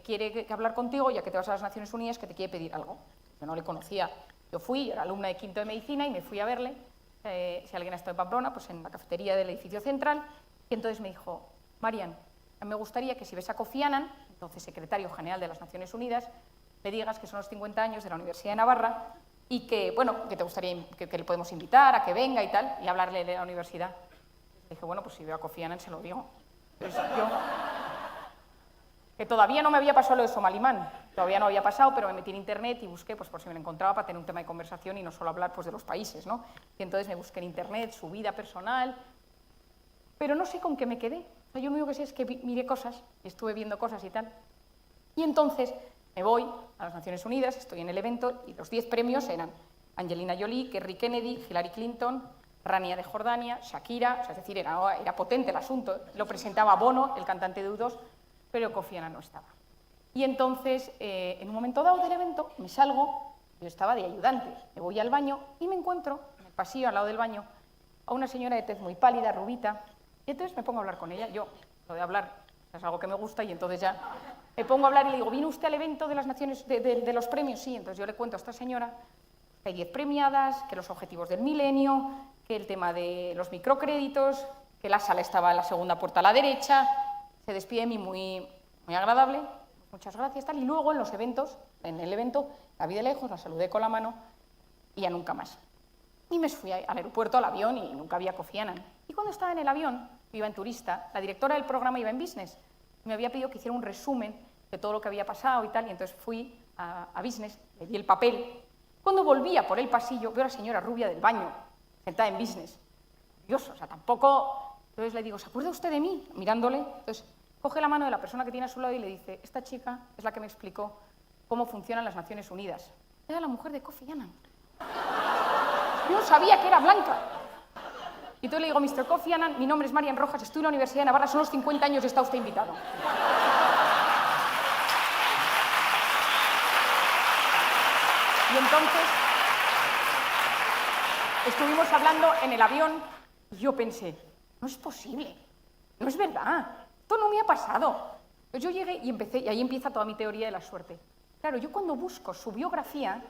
quiere hablar contigo, ya que te vas a las Naciones Unidas, que te quiere pedir algo. Yo no le conocía, yo era alumna de quinto de medicina y me fui a verle, si alguien ha estado en Pamplona, pues en la cafetería del edificio central, y entonces me dijo, Marian, me gustaría que si ves a Kofi Annan, entonces secretario general de las Naciones Unidas, le digas que son los 50 años de la Universidad de Navarra y que, bueno, que te gustaría que le podemos invitar a que venga y tal, y hablarle de la universidad. Le dije, bueno, pues si veo a Kofi Annan se lo digo. Entonces yo, que todavía no me había pasado lo de Somalimán, todavía no había pasado, pero me metí en internet y busqué, pues por si me lo encontraba, para tener un tema de conversación y no solo hablar pues de los países, ¿no? Y entonces me busqué en internet su vida personal, pero no sé con qué me quedé. O sea, yo lo único que sé es que miré cosas, estuve viendo cosas y tal. Y entonces me voy a las Naciones Unidas, estoy en el evento y los 10 premios eran Angelina Jolie, Kerry Kennedy, Hillary Clinton, Rania de Jordania, Shakira, o sea, es decir, era potente el asunto. Lo presentaba Bono, el cantante de U2, pero Kofi Annan no estaba. Y entonces, en un momento dado del evento, me salgo, yo estaba de ayudante, me voy al baño y me encuentro en el pasillo al lado del baño a una señora de tez muy pálida, rubita, y entonces me pongo a hablar con ella. Yo, lo de hablar, es algo que me gusta y entonces ya me pongo a hablar y le digo, ¿vino usted al evento de las Naciones, de los premios? Sí, entonces yo le cuento a esta señora que hay 10 premiadas, que los objetivos del milenio, que el tema de los microcréditos, que la sala estaba en la segunda puerta a la derecha, se despide de mí muy agradable, muchas gracias, tal, y luego en los eventos, en el evento, la vi de lejos, la saludé con la mano y ya nunca más. Y me fui al aeropuerto, al avión, y nunca había Kofi Annan. Y cuando estaba en el avión, iba en turista, la directora del programa iba en business, y me había pedido que hiciera un resumen de todo lo que había pasado y tal, y entonces fui a business, le di el papel. Cuando volvía por el pasillo, veo a la señora rubia del baño, sentada en business. Curioso, o sea, tampoco... Entonces le digo, ¿se acuerda usted de mí? Mirándole, entonces coge la mano de la persona que tiene a su lado y le dice, esta chica es la que me explicó cómo funcionan las Naciones Unidas. Era la mujer de Kofi Annan. Yo no sabía que era blanca. Y entonces le digo, Mr. Kofi Annan, mi nombre es Marian Rojas, estoy en la Universidad de Navarra, son los 50 años y está usted invitado. Y entonces estuvimos hablando en el avión y yo pensé, no es posible, no es verdad, esto no me ha pasado. Pues yo llegué y empecé, y ahí empieza toda mi teoría de la suerte. Claro, yo cuando busco su biografía,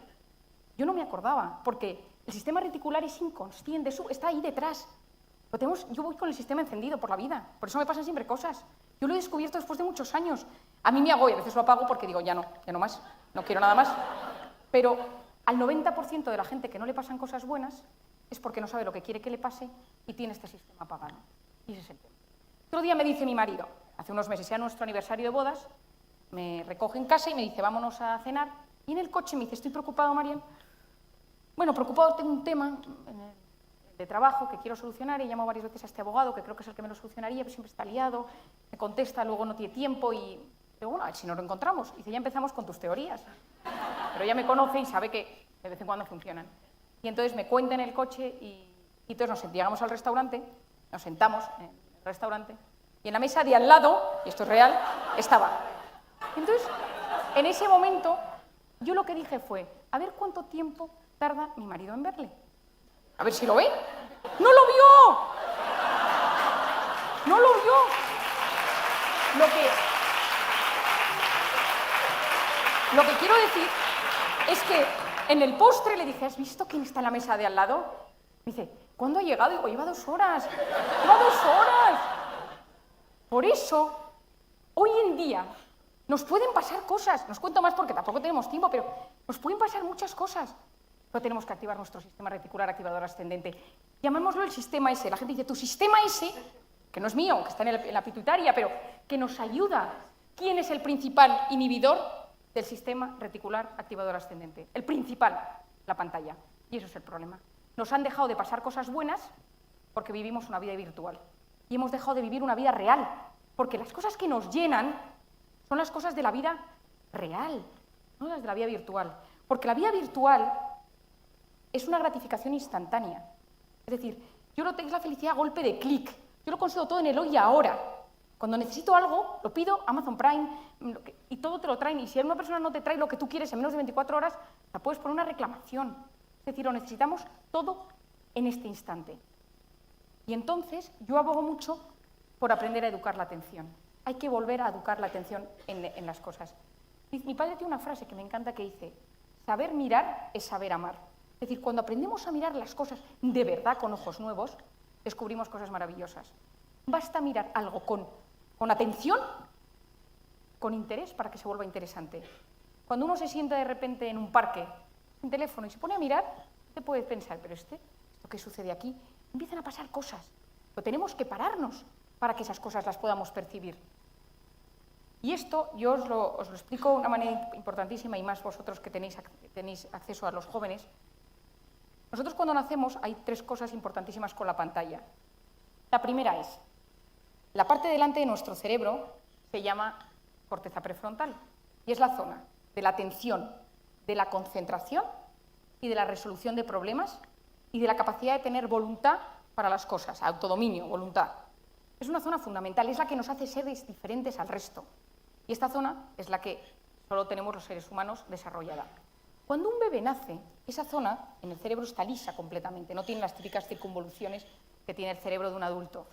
yo no me acordaba, porque el sistema reticular es inconsciente, está ahí detrás. Yo voy con el sistema encendido por la vida, por eso me pasan siempre cosas. Yo lo he descubierto después de muchos años. A mí me agobia, a veces lo apago porque digo, ya no más, no quiero nada más. Pero al 90% de la gente que no le pasan cosas buenas es porque no sabe lo que quiere que le pase y tiene este sistema apagado. Y ese es el tema. Otro día me dice mi marido, hace unos meses, era nuestro aniversario de bodas, me recoge en casa y me dice, vámonos a cenar. Y en el coche me dice, estoy preocupado, Marian. Bueno, preocupado, tengo un tema de trabajo que quiero solucionar y llamo varias veces a este abogado, que creo que es el que me lo solucionaría, pero siempre está liado, me contesta, luego no tiene tiempo y digo, bueno, a ver si nos lo encontramos. Y dice, ya empezamos con tus teorías. Pero ella me conoce y sabe que de vez en cuando funcionan. Y entonces me cuenta en el coche y entonces llegamos al restaurante, nos sentamos en el restaurante y en la mesa de al lado, y esto es real, estaba. Entonces, en ese momento, yo lo que dije fue, a ver cuánto tiempo tarda mi marido en verle. A ver si lo ve. ¡No lo vio! ¡No lo vio! Lo que quiero decir es que en el postre le dije, ¿has visto quién está en la mesa de al lado? Me dice, ¿cuándo ha llegado? Y digo, lleva 2 horas. ¡Lleva 2 horas! Por eso, hoy en día, nos pueden pasar cosas. No os cuento más porque tampoco tenemos tiempo, pero nos pueden pasar muchas cosas. Pero tenemos que activar nuestro sistema reticular activador ascendente. Llamémoslo el sistema S. La gente dice, tu sistema S, que no es mío, que está en la pituitaria, pero que nos ayuda. ¿Quién es el principal inhibidor del sistema reticular activador ascendente? El principal, la pantalla. Y eso es el problema. Nos han dejado de pasar cosas buenas porque vivimos una vida virtual. Y hemos dejado de vivir una vida real. Porque las cosas que nos llenan son las cosas de la vida real, no las de la vida virtual. Porque la vida virtual es una gratificación instantánea. Es decir, yo no tengo la felicidad a golpe de clic. Yo lo consigo todo en el hoy y ahora. Cuando necesito algo, lo pido, Amazon Prime, y todo te lo traen. Y si una persona no te trae lo que tú quieres en menos de 24 horas, la puedes poner una reclamación. Es decir, lo necesitamos todo en este instante. Y entonces, yo abogo mucho por aprender a educar la atención. Hay que volver a educar la atención en las cosas. Mi padre tiene una frase que me encanta que dice, saber mirar es saber amar. Es decir, cuando aprendemos a mirar las cosas de verdad con ojos nuevos, descubrimos cosas maravillosas. Basta mirar algo con atención, con interés, para que se vuelva interesante. Cuando uno se sienta de repente en un parque, en teléfono, y se pone a mirar, te puedes pensar, pero ¿esto qué sucede aquí? Empiezan a pasar cosas. Pero tenemos que pararnos para que esas cosas las podamos percibir. Y esto yo os lo explico de una manera importantísima, y más vosotros que tenéis acceso a los jóvenes. Nosotros cuando nacemos hay 3 cosas importantísimas con la pantalla. La primera es, La parte de delante de nuestro cerebro se llama corteza prefrontal y es la zona de la atención, de la concentración y de la resolución de problemas y de la capacidad de tener voluntad para las cosas, autodominio, voluntad. Es una zona fundamental, es la que nos hace seres diferentes al resto. Y esta zona es la que solo tenemos los seres humanos desarrollada. Cuando un bebé nace, esa zona en el cerebro está lisa completamente, no tiene las típicas circunvoluciones que tiene el cerebro de un adulto.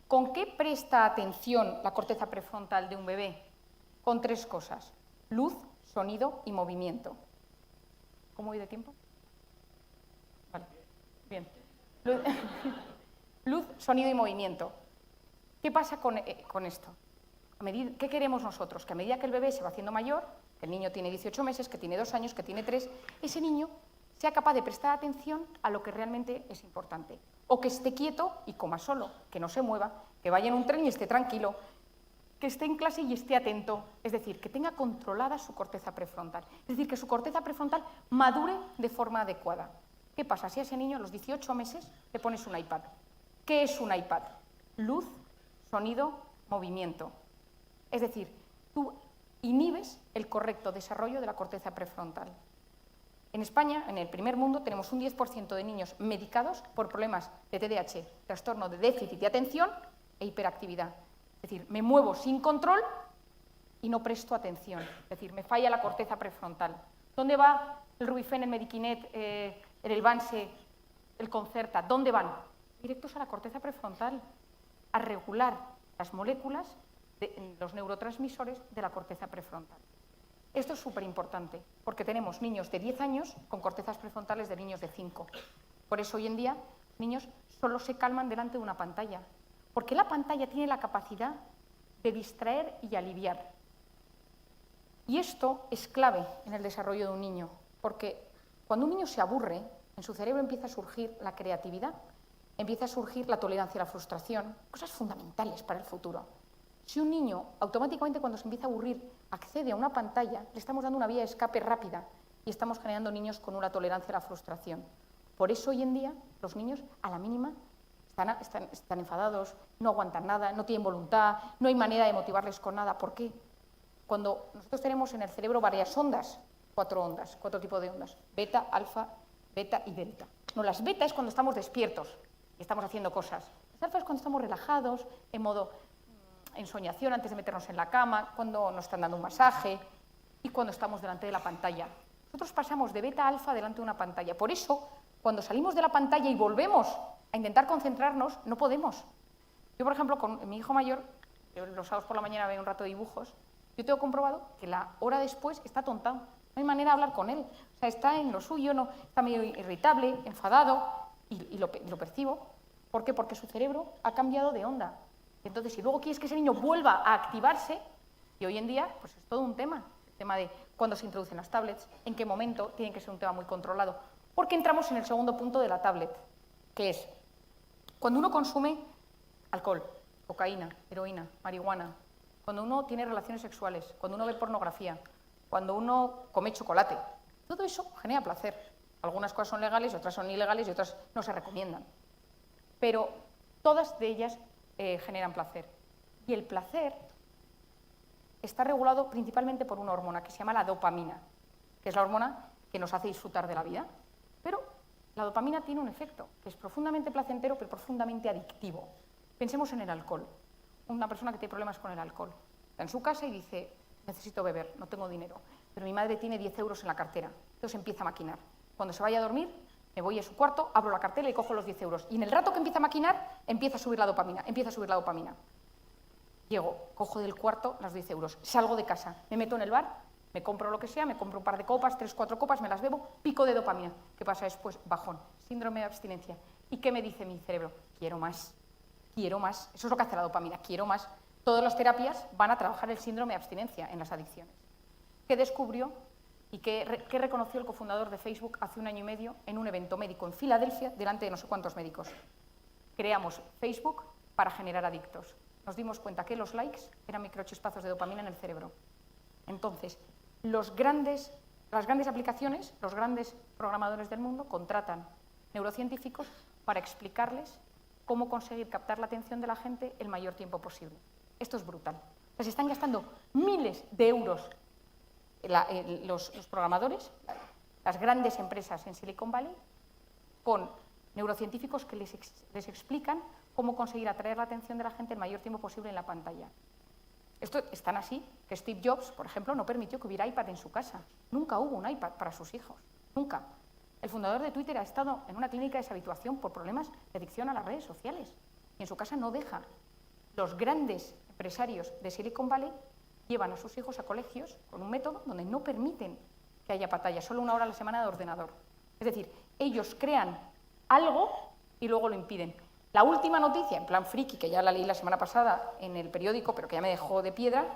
¿Con qué presta atención la corteza prefrontal de un bebé? Con 3 cosas: luz, sonido y movimiento. ¿Cómo voy de tiempo? Vale, bien. Luz, sonido y movimiento. ¿Qué pasa con esto? ¿Qué queremos nosotros? Que a medida que el bebé se va haciendo mayor, que el niño tiene 18 meses, que tiene 2 años, que tiene 3, ese niño sea capaz de prestar atención a lo que realmente es importante. O que esté quieto y coma solo, que no se mueva, que vaya en un tren y esté tranquilo, que esté en clase y esté atento, es decir, que tenga controlada su corteza prefrontal, es decir, que su corteza prefrontal madure de forma adecuada. ¿Qué pasa si a ese niño a los 18 meses le pones un iPad? ¿Qué es un iPad? Luz, sonido, movimiento. Es decir, tú inhibes el correcto desarrollo de la corteza prefrontal. En España, en el primer mundo, tenemos un 10% de niños medicados por problemas de TDAH, trastorno de déficit de atención e hiperactividad. Es decir, me muevo sin control y no presto atención. Es decir, me falla la corteza prefrontal. ¿Dónde va el Rubifen, el Mediquinet, el Elvanse, el Concerta? ¿Dónde van? Directos a la corteza prefrontal, a regular las moléculas de los neurotransmisores de la corteza prefrontal. Esto es súper importante, porque tenemos niños de 10 años con cortezas prefrontales de niños de 5. Por eso hoy en día niños solo se calman delante de una pantalla, porque la pantalla tiene la capacidad de distraer y aliviar. Y esto es clave en el desarrollo de un niño, porque cuando un niño se aburre, en su cerebro empieza a surgir la creatividad, empieza a surgir la tolerancia a la frustración, cosas fundamentales para el futuro. Si un niño automáticamente cuando se empieza a aburrir accede a una pantalla, le estamos dando una vía de escape rápida y estamos generando niños con una tolerancia a la frustración. Por eso hoy en día los niños a la mínima están enfadados, no aguantan nada, no tienen voluntad, no hay manera de motivarles con nada. ¿Por qué? Cuando nosotros tenemos en el cerebro varias ondas, 4 tipos de ondas, beta, alfa, beta y delta. No, las beta es cuando estamos despiertos y estamos haciendo cosas. Las alfa es cuando estamos relajados, en modo ensoñación antes de meternos en la cama, cuando nos están dando un masaje y cuando estamos delante de la pantalla. Nosotros pasamos de beta a alfa delante de una pantalla. Por eso, cuando salimos de la pantalla y volvemos a intentar concentrarnos, no podemos. Yo, por ejemplo, con mi hijo mayor, yo los sábados por la mañana veo un rato de dibujos, yo tengo comprobado que la hora después está tontado. No hay manera de hablar con él. O sea, está en lo suyo, no, está medio irritable, enfadado, y lo percibo. ¿Por qué? Porque su cerebro ha cambiado de onda. Entonces, si luego quieres que ese niño vuelva a activarse, y hoy en día pues es todo un tema, el tema de cuándo se introducen las tablets, en qué momento, tiene que ser un tema muy controlado, porque entramos en el segundo punto de la tablet, que es cuando uno consume alcohol, cocaína, heroína, marihuana, cuando uno tiene relaciones sexuales, cuando uno ve pornografía, cuando uno come chocolate, todo eso genera placer. Algunas cosas son legales, otras son ilegales y otras no se recomiendan. Pero todas de ellas generan placer. Y el placer está regulado principalmente por una hormona que se llama la dopamina, que es la hormona que nos hace disfrutar de la vida. Pero la dopamina tiene un efecto que es profundamente placentero, pero profundamente adictivo. Pensemos en el alcohol. Una persona que tiene problemas con el alcohol está en su casa y dice: necesito beber, no tengo dinero, pero mi madre tiene 10 euros en la cartera. Entonces empieza a maquinar. Cuando se vaya a dormir, me voy a su cuarto, abro la cartera y cojo los 10 euros. Y en el rato que empieza a maquinar, empieza a subir la dopamina, Llego, cojo del cuarto los 10 euros, salgo de casa, me meto en el bar, me compro lo que sea, me compro un par de copas, 3, 4 copas, me las bebo, pico de dopamina. ¿Qué pasa después? Bajón, síndrome de abstinencia. ¿Y qué me dice mi cerebro? Quiero más, quiero más. Eso es lo que hace la dopamina, quiero más. Todas las terapias van a trabajar el síndrome de abstinencia en las adicciones. ¿Qué descubrió y qué reconoció el cofundador de Facebook hace 1 año y medio en un evento médico en Filadelfia delante de no sé cuántos médicos? Creamos Facebook para generar adictos. Nos dimos cuenta que los likes eran microchispazos de dopamina en el cerebro. Entonces, las grandes aplicaciones, los grandes programadores del mundo contratan neurocientíficos para explicarles cómo conseguir captar la atención de la gente el mayor tiempo posible. Esto es brutal. O sea, se están gastando miles de euros los programadores, las grandes empresas en Silicon Valley, con neurocientíficos que les explican cómo conseguir atraer la atención de la gente el mayor tiempo posible en la pantalla. Esto es tan así que Steve Jobs, por ejemplo, no permitió que hubiera iPad en su casa. Nunca hubo un iPad para sus hijos. Nunca. El fundador de Twitter ha estado en una clínica de deshabituación por problemas de adicción a las redes sociales. Y en su casa no deja. Los grandes empresarios de Silicon Valley llevan a sus hijos a colegios con un método donde no permiten que haya pantalla, solo 1 hora a la semana de ordenador. Es decir, ellos crean algo y luego lo impiden. La última noticia, en plan friki, que ya la leí la semana pasada en el periódico, pero que ya me dejó de piedra,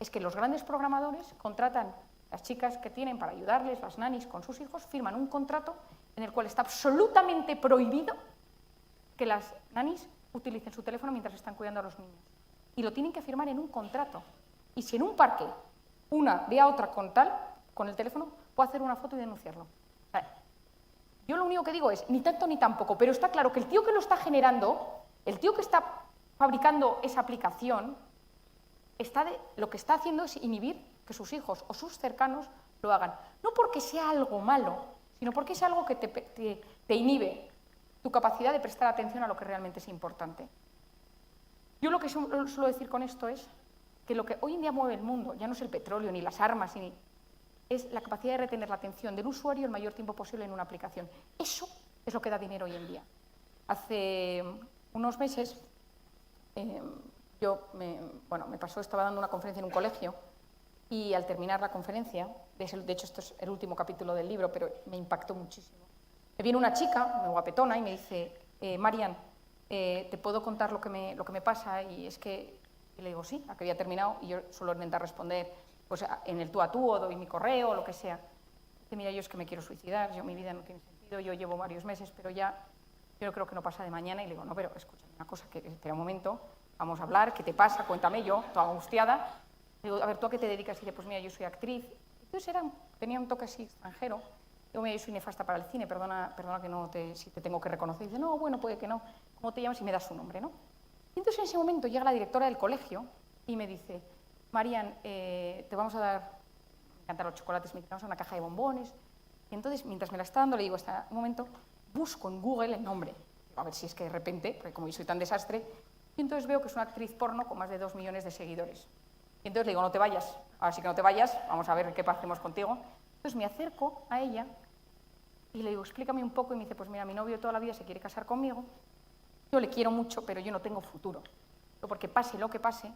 es que los grandes programadores contratan, las chicas que tienen para ayudarles, las nannies con sus hijos, firman un contrato en el cual está absolutamente prohibido que las nannies utilicen su teléfono mientras están cuidando a los niños. Y lo tienen que firmar en un contrato. Y si en un parque una ve a otra con el teléfono, puede hacer una foto y denunciarlo. O sea, yo lo único que digo es, ni tanto ni tampoco, pero está claro que el tío que lo está generando, el tío que está fabricando esa aplicación, lo que está haciendo es inhibir que sus hijos o sus cercanos lo hagan. No porque sea algo malo, sino porque es algo que te inhibe tu capacidad de prestar atención a lo que realmente es importante. Yo lo que suelo decir con esto es que lo que hoy en día mueve el mundo ya no es el petróleo, ni las armas, es la capacidad de retener la atención del usuario el mayor tiempo posible en una aplicación. Eso es lo que da dinero hoy en día. Hace unos meses, me pasó, estaba dando una conferencia en un colegio y al terminar la conferencia, de hecho esto es el último capítulo del libro, pero me impactó muchísimo. Me viene una chica, muy guapetona, y me dice, Marian, ¿te puedo contar lo que me pasa? Y es que, y le digo, sí, a que había terminado, y yo suelo intentar responder pues, en el tú a tú, o doy mi correo, o lo que sea. Dice, mira, yo es que me quiero suicidar, mi vida no tiene sentido, yo llevo varios meses, pero ya yo creo que no pasa de mañana. Y le digo, no, pero escúchame una cosa, que espera un momento, vamos a hablar, ¿qué te pasa? Cuéntame. Yo, toda angustiada. Le digo, a ver, ¿tú a qué te dedicas? Y dice, pues mira, yo soy actriz. Entonces tenía un toque así extranjero. Digo, mira, yo soy nefasta para el cine, perdona que si te tengo que reconocer. Y dice, no, bueno, puede que no. ¿Cómo te llamas? Y me das su nombre, ¿no? Y entonces en ese momento llega la directora del colegio y me dice, Marian, te vamos a dar, me encantan los chocolates, me dice, vamos a una caja de bombones. Y entonces, mientras me la está dando, le digo, hasta un momento, busco en Google el nombre. Digo, a ver si es que de repente, porque como yo soy tan desastre, y entonces veo que es una actriz porno con más de 2 millones de seguidores. Y entonces le digo, no te vayas, ahora sí que no te vayas, vamos a ver qué hacemos contigo. Entonces me acerco a ella y le digo, explícame un poco, y me dice, pues mira, mi novio toda la vida se quiere casar conmigo, yo le quiero mucho, pero yo no tengo futuro. Porque pase lo que pase,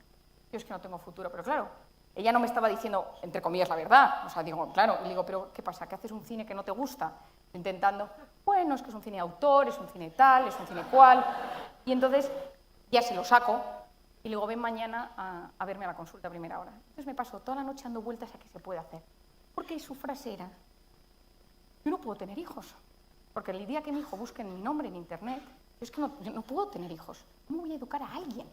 yo es que no tengo futuro. Pero claro, ella no me estaba diciendo, entre comillas, la verdad. O sea, digo, claro, y le digo, pero ¿qué pasa? ¿Que haces un cine que no te gusta? Intentando, bueno, es que es un cine de autor, es un cine tal, es un cine cual. Y entonces ya se lo saco y le digo, ven mañana a verme a la consulta a primera hora. Entonces me paso toda la noche dando vueltas a qué se puede hacer. Porque su frase era, yo no puedo tener hijos. Porque el día que mi hijo busque mi nombre en internet, yo no puedo tener hijos. ¿Cómo voy a educar a alguien?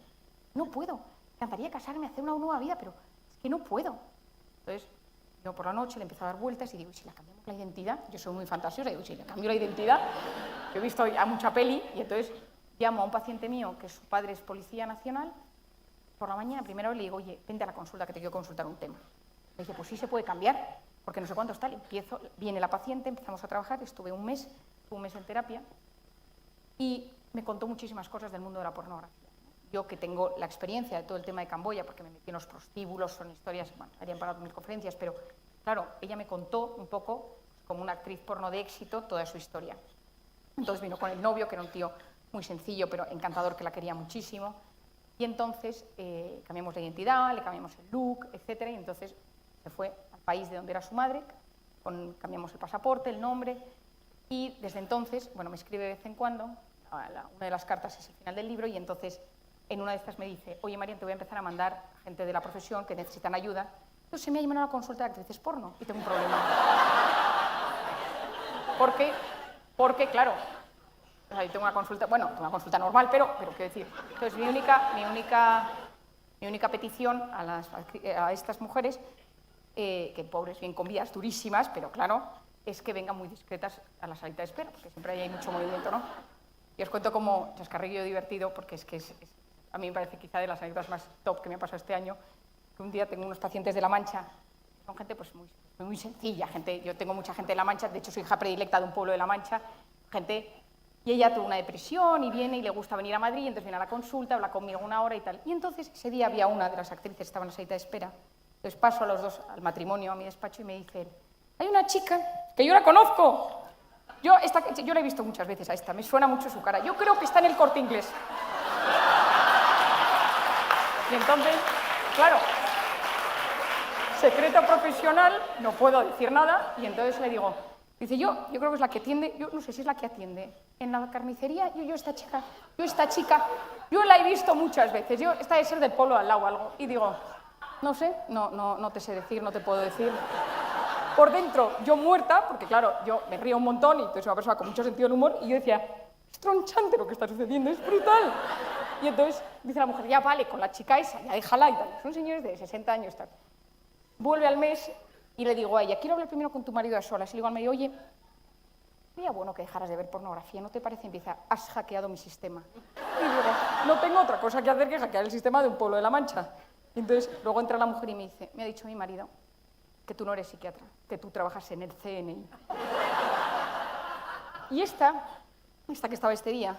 No puedo. Me encantaría casarme, hacer una nueva vida, pero es que no puedo. Entonces, yo por la noche le empiezo a dar vueltas y digo, ¿y si la cambiamos la identidad? Yo soy muy fantasiosa, digo, si le cambio la identidad, yo he visto ya mucha peli, y entonces llamo a un paciente mío, que su padre es policía nacional, por la mañana, primero le digo, oye, vente a la consulta, que te quiero consultar un tema. Me dice, pues sí se puede cambiar, porque no sé cuánto está. Viene la paciente, empezamos a trabajar, estuve un mes en terapia, y me contó muchísimas cosas del mundo de la pornografía. Yo, que tengo la experiencia de todo el tema de Camboya, porque me metí en los prostíbulos, son historias, bueno, harían parado 1000 conferencias, pero claro, ella me contó un poco, como una actriz porno de éxito, toda su historia. Entonces vino con el novio, que era un tío muy sencillo, pero encantador, que la quería muchísimo, y entonces cambiamos la identidad, le cambiamos el look, etcétera, y entonces se fue al país de donde era su madre, cambiamos el pasaporte, el nombre, y desde entonces, bueno, me escribe de vez en cuando, una de las cartas es el final del libro, y entonces en una de estas me dice, oye, Marian, te voy a empezar a mandar a gente de la profesión que necesitan ayuda. Entonces se me ha llamado a la consulta de actrices porno y tengo un problema. Porque claro, o sea, yo tengo una consulta, bueno, tengo una consulta normal, pero quiero decir, entonces mi única petición a estas mujeres, que pobres, bien con vidas durísimas, pero claro, es que vengan muy discretas a la salita de espera, porque siempre hay mucho movimiento, ¿no? Y os cuento como chascarrillo divertido, porque es que a mí me parece quizá de las anécdotas más top que me ha pasado este año, que un día tengo unos pacientes de La Mancha, son gente pues muy sencilla, yo tengo mucha gente de La Mancha, de hecho soy hija predilecta de un pueblo de La Mancha, y ella tuvo una depresión y viene y le gusta venir a Madrid, y entonces viene a la consulta, habla conmigo una hora y tal. Y entonces ese día había una de las actrices, estaba en la salita de espera, entonces paso a los dos al matrimonio, a mi despacho, y me dicen, hay una chica que yo la conozco. Yo la he visto muchas veces a esta, me suena mucho su cara. Yo creo que está en el Corte Inglés. Y entonces, claro, secreto profesional, no puedo decir nada, y entonces le digo, dice, yo creo que es la que atiende, yo no sé si es la que atiende. En la carnicería, esta chica, yo la he visto muchas veces, esta debe ser del pueblo al lado o algo. Y digo, no sé, no te sé decir, no te puedo decir. Por dentro, yo muerta, porque claro, yo me río un montón y soy una persona con mucho sentido del humor, y yo decía, es tronchante lo que está sucediendo, es brutal. Y entonces dice la mujer, ya vale, con la chica esa, ya déjala y tal. Son señores de 60 años, tal. Vuelve al mes y le digo a ella, quiero hablar primero con tu marido a solas. Y le digo al marido, oye, sería bueno que dejaras de ver pornografía, ¿no te parece? Y empieza, has hackeado mi sistema. Y digo, no tengo otra cosa que hacer que hackear el sistema de un pueblo de La Mancha. Y entonces luego entra la mujer y me dice, me ha dicho mi marido que tú no eres psiquiatra, que tú trabajas en el CNI. Y esta que estaba este día,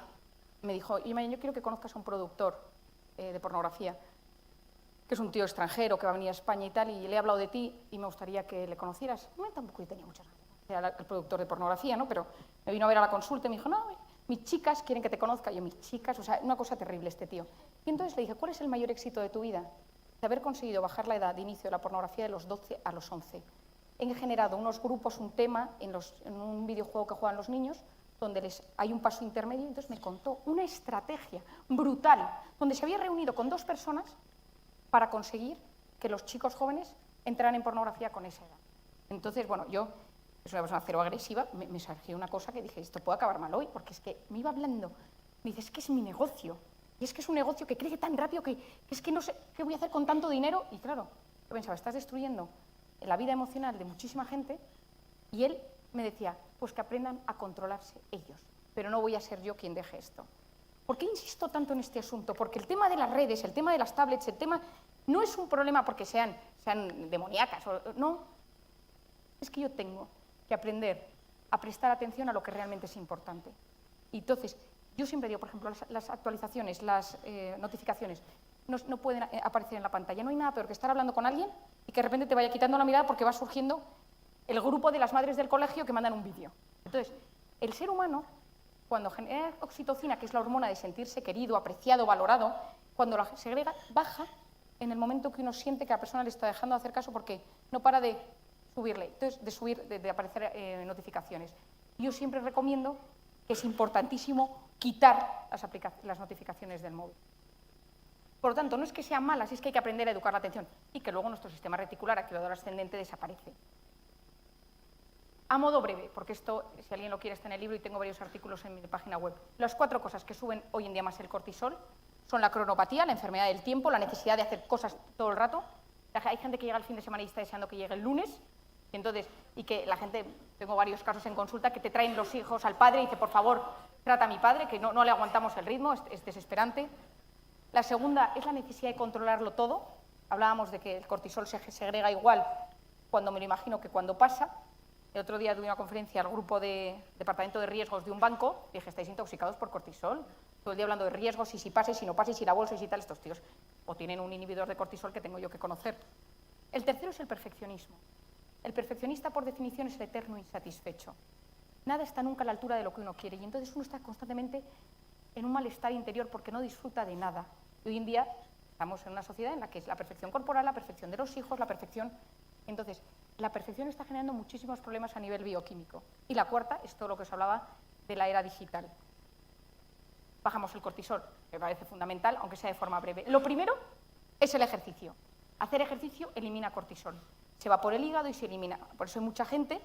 me dijo, Imagen, yo quiero que conozcas a un productor de pornografía, que es un tío extranjero que va a venir a España y tal, y le he hablado de ti y me gustaría que le conocieras. No, tampoco tenía muchas ganas. Era el productor de pornografía, ¿no? Pero me vino a ver a la consulta y me dijo, no, mis chicas quieren que te conozca. Y yo, mis chicas, o sea, una cosa terrible este tío. Y entonces le dije, ¿cuál es el mayor éxito de tu vida? De haber conseguido bajar la edad de inicio de la pornografía de los 12 a los 11. He generado unos grupos, un tema, en un videojuego que juegan los niños, donde hay un paso intermedio, y entonces me contó una estrategia brutal, donde se había reunido con 2 personas para conseguir que los chicos jóvenes entraran en pornografía con esa edad. Entonces, bueno, yo, que soy una persona cero agresiva, me surgió una cosa que dije, esto puede acabar mal hoy, porque es que me iba hablando, me dice, es que es mi negocio, y es que es un negocio que crece tan rápido que es que no sé qué voy a hacer con tanto dinero. Y claro, yo pensaba, estás destruyendo la vida emocional de muchísima gente, y él me decía, pues que aprendan a controlarse ellos, pero no voy a ser yo quien deje esto. ¿Por qué insisto tanto en este asunto? Porque el tema de las redes, el tema de las tablets, el tema no es un problema porque sean demoníacas, no, es que yo tengo que aprender a prestar atención a lo que realmente es importante. Y entonces, yo siempre digo, por ejemplo, las actualizaciones, las notificaciones, no pueden aparecer en la pantalla. No hay nada peor que estar hablando con alguien y que de repente te vaya quitando la mirada porque va surgiendo el grupo de las madres del colegio que mandan un vídeo. Entonces, el ser humano, cuando genera oxitocina, que es la hormona de sentirse querido, apreciado, valorado, cuando la segrega, baja en el momento que uno siente que la persona le está dejando de hacer caso porque no para de subirle, entonces de aparecer notificaciones. Yo siempre recomiendo que es importantísimo quitar las notificaciones del móvil. Por lo tanto, no es que sean malas, es que hay que aprender a educar la atención y que luego nuestro sistema reticular activador ascendente desaparece. A modo breve, porque esto, si alguien lo quiere, está en el libro y tengo varios artículos en mi página web. Las 4 cosas que suben hoy en día más el cortisol son la cronopatía, la enfermedad del tiempo, la necesidad de hacer cosas todo el rato. Hay gente que llega el fin de semana y está deseando que llegue el lunes, y que la gente, tengo varios casos en consulta, que te traen los hijos al padre y dice, por favor, trata a mi padre, que no le aguantamos el ritmo, es desesperante. La segunda es la necesidad de controlarlo todo. Hablábamos de que el cortisol se segrega igual cuando me lo imagino que cuando pasa. El otro día tuve una conferencia al grupo de departamento de riesgos de un banco, y dije, estáis intoxicados por cortisol. Todo el día hablando de riesgos, y si pasa, y si no pasa, y si la bolsa, y si tal, estos tíos o tienen un inhibidor de cortisol que tengo yo que conocer. El tercero es el perfeccionismo. El perfeccionista, por definición, es el eterno insatisfecho. Nada está nunca a la altura de lo que uno quiere, y entonces uno está constantemente en un malestar interior porque no disfruta de nada. Y hoy en día estamos en una sociedad en la que es la perfección corporal, la perfección de los hijos, la perfección. Entonces, la perfección está generando muchísimos problemas a nivel bioquímico. Y la cuarta es todo lo que os hablaba de la era digital. Bajamos el cortisol, me parece fundamental, aunque sea de forma breve. Lo primero es el ejercicio. Hacer ejercicio elimina cortisol. Se va por el hígado y se elimina. Por eso hay mucha gente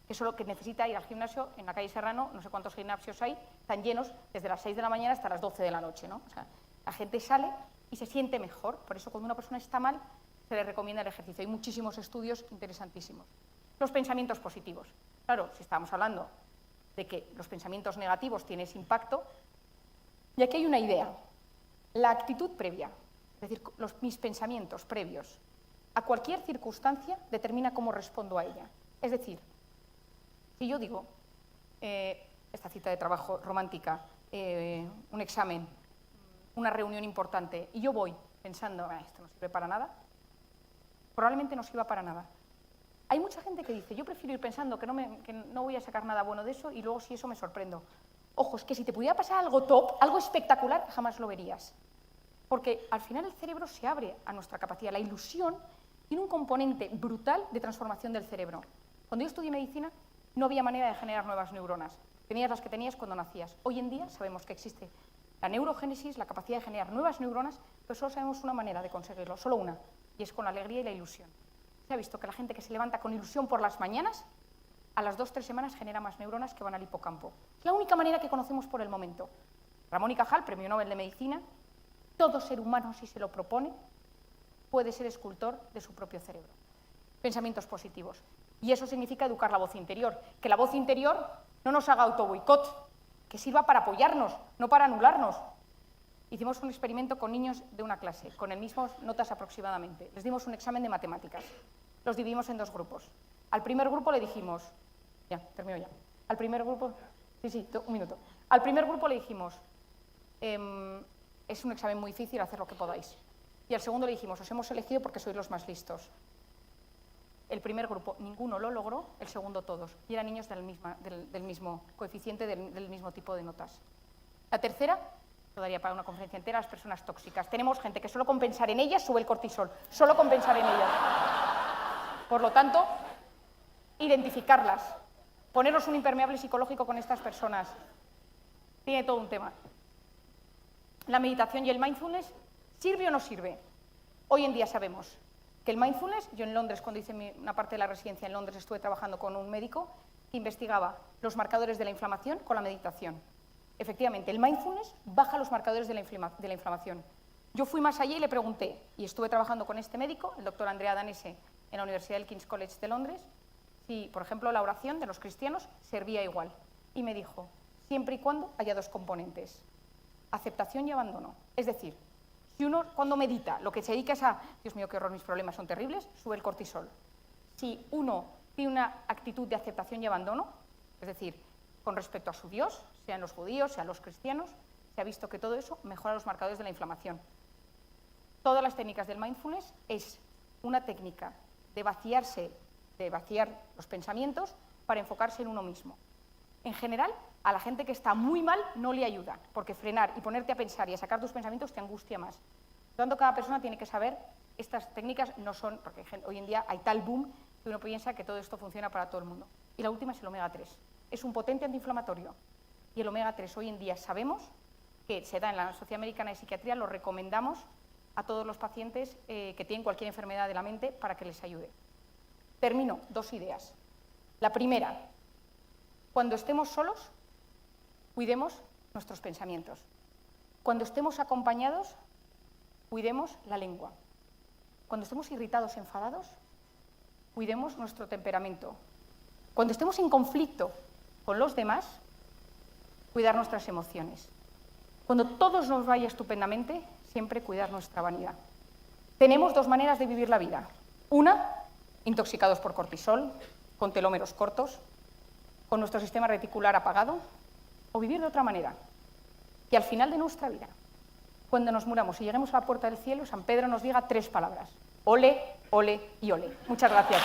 que solo que necesita ir al gimnasio en la calle Serrano, no sé cuántos gimnasios hay, están llenos desde las 6 de la mañana hasta las 12 de la noche, ¿no? O sea, la gente sale y se siente mejor. Por eso cuando una persona está mal, se le recomienda el ejercicio. Hay muchísimos estudios interesantísimos. Los pensamientos positivos. Claro, si estamos hablando de que los pensamientos negativos tienen ese impacto, Y aquí hay una idea. La actitud previa, es decir, mis pensamientos previos a cualquier circunstancia determina cómo respondo a ella. Es decir, si yo digo, esta cita de trabajo romántica, un examen, una reunión importante, y yo voy pensando, esto no sirve para nada, probablemente no sirva para nada. Hay mucha gente que dice, yo prefiero ir pensando que no voy a sacar nada bueno de eso y luego si eso me sorprendo. Ojo, es que si te pudiera pasar algo top, algo espectacular, jamás lo verías. Porque al final el cerebro se abre a nuestra capacidad. La ilusión tiene un componente brutal de transformación del cerebro. Cuando yo estudié medicina, no había manera de generar nuevas neuronas. Tenías las que tenías cuando nacías. Hoy en día sabemos que existe la neurogénesis, la capacidad de generar nuevas neuronas, pero solo sabemos una manera de conseguirlo, solo una, y es con la alegría y la ilusión. Se ha visto que la gente que se levanta con ilusión por las mañanas, a las 2 o 3 semanas genera más neuronas que van al hipocampo. Es la única manera que conocemos por el momento. Ramón y Cajal, Premio Nobel de Medicina, todo ser humano, si se lo propone, puede ser escultor de su propio cerebro. Pensamientos positivos. Y eso significa educar la voz interior. Que la voz interior no nos haga autoboicot, que sirva para apoyarnos, no para anularnos. Hicimos un experimento con niños de una clase, con el mismo notas aproximadamente. Les dimos un examen de matemáticas. Los dividimos en 2 grupos. Al primer grupo le dijimos... Ya, termino ya. Al primer grupo... Sí, un minuto. Al primer grupo le dijimos... es un examen muy difícil, haced lo que podáis. Y al segundo le dijimos, os hemos elegido porque sois los más listos. El primer grupo, ninguno lo logró, el segundo todos. Y eran niños del mismo coeficiente, del mismo tipo de notas. La tercera, lo daría para una conferencia entera, las personas tóxicas. Tenemos gente que solo con pensar en ellas sube el cortisol, solo con pensar en ellas. Por lo tanto, identificarlas, ponernos un impermeable psicológico con estas personas. Tiene todo un tema. La meditación y el mindfulness, ¿sirve o no sirve? Hoy en día sabemos que el mindfulness, yo en Londres, cuando hice una parte de la residencia en Londres, estuve trabajando con un médico que investigaba los marcadores de la inflamación con la meditación. Efectivamente, el mindfulness baja los marcadores de la inflamación. Yo fui más allá y le pregunté, y estuve trabajando con este médico, el doctor Andrea Danese, en la Universidad del King's College de Londres, si, por ejemplo, la oración de los cristianos servía igual. Y me dijo, siempre y cuando haya 2 componentes, aceptación y abandono. Es decir, si uno cuando medita lo que se dedica es a, Dios mío, qué horror, mis problemas son terribles, sube el cortisol. Si uno tiene una actitud de aceptación y abandono, es decir, con respecto a su Dios, sean los judíos, sean los cristianos, se ha visto que todo eso mejora los marcadores de la inflamación. Todas las técnicas del mindfulness es una técnica de vaciar los pensamientos para enfocarse en uno mismo. En general, a la gente que está muy mal no le ayuda, porque frenar y ponerte a pensar y a sacar tus pensamientos te angustia más. Por lo tanto, cada persona tiene que saber, estas técnicas no son, porque hoy en día hay tal boom que uno piensa que todo esto funciona para todo el mundo. Y la última es el omega 3. Es un potente antiinflamatorio. Y el omega 3 hoy en día sabemos que se da en la Sociedad Americana de Psiquiatría, lo recomendamos a todos los pacientes que tienen cualquier enfermedad de la mente para que les ayude. Termino, 2 ideas. La primera, cuando estemos solos, cuidemos nuestros pensamientos. Cuando estemos acompañados, cuidemos la lengua. Cuando estemos irritados, enfadados, cuidemos nuestro temperamento. Cuando estemos en conflicto con los demás, cuidar nuestras emociones. Cuando todo nos vaya estupendamente, siempre cuidar nuestra vanidad. Tenemos 2 maneras de vivir la vida. Una, intoxicados por cortisol, con telómeros cortos, con nuestro sistema reticular apagado, o vivir de otra manera, que al final de nuestra vida, cuando nos muramos y lleguemos a la puerta del cielo, San Pedro nos diga 3 palabras: ole, ole y ole. Muchas gracias.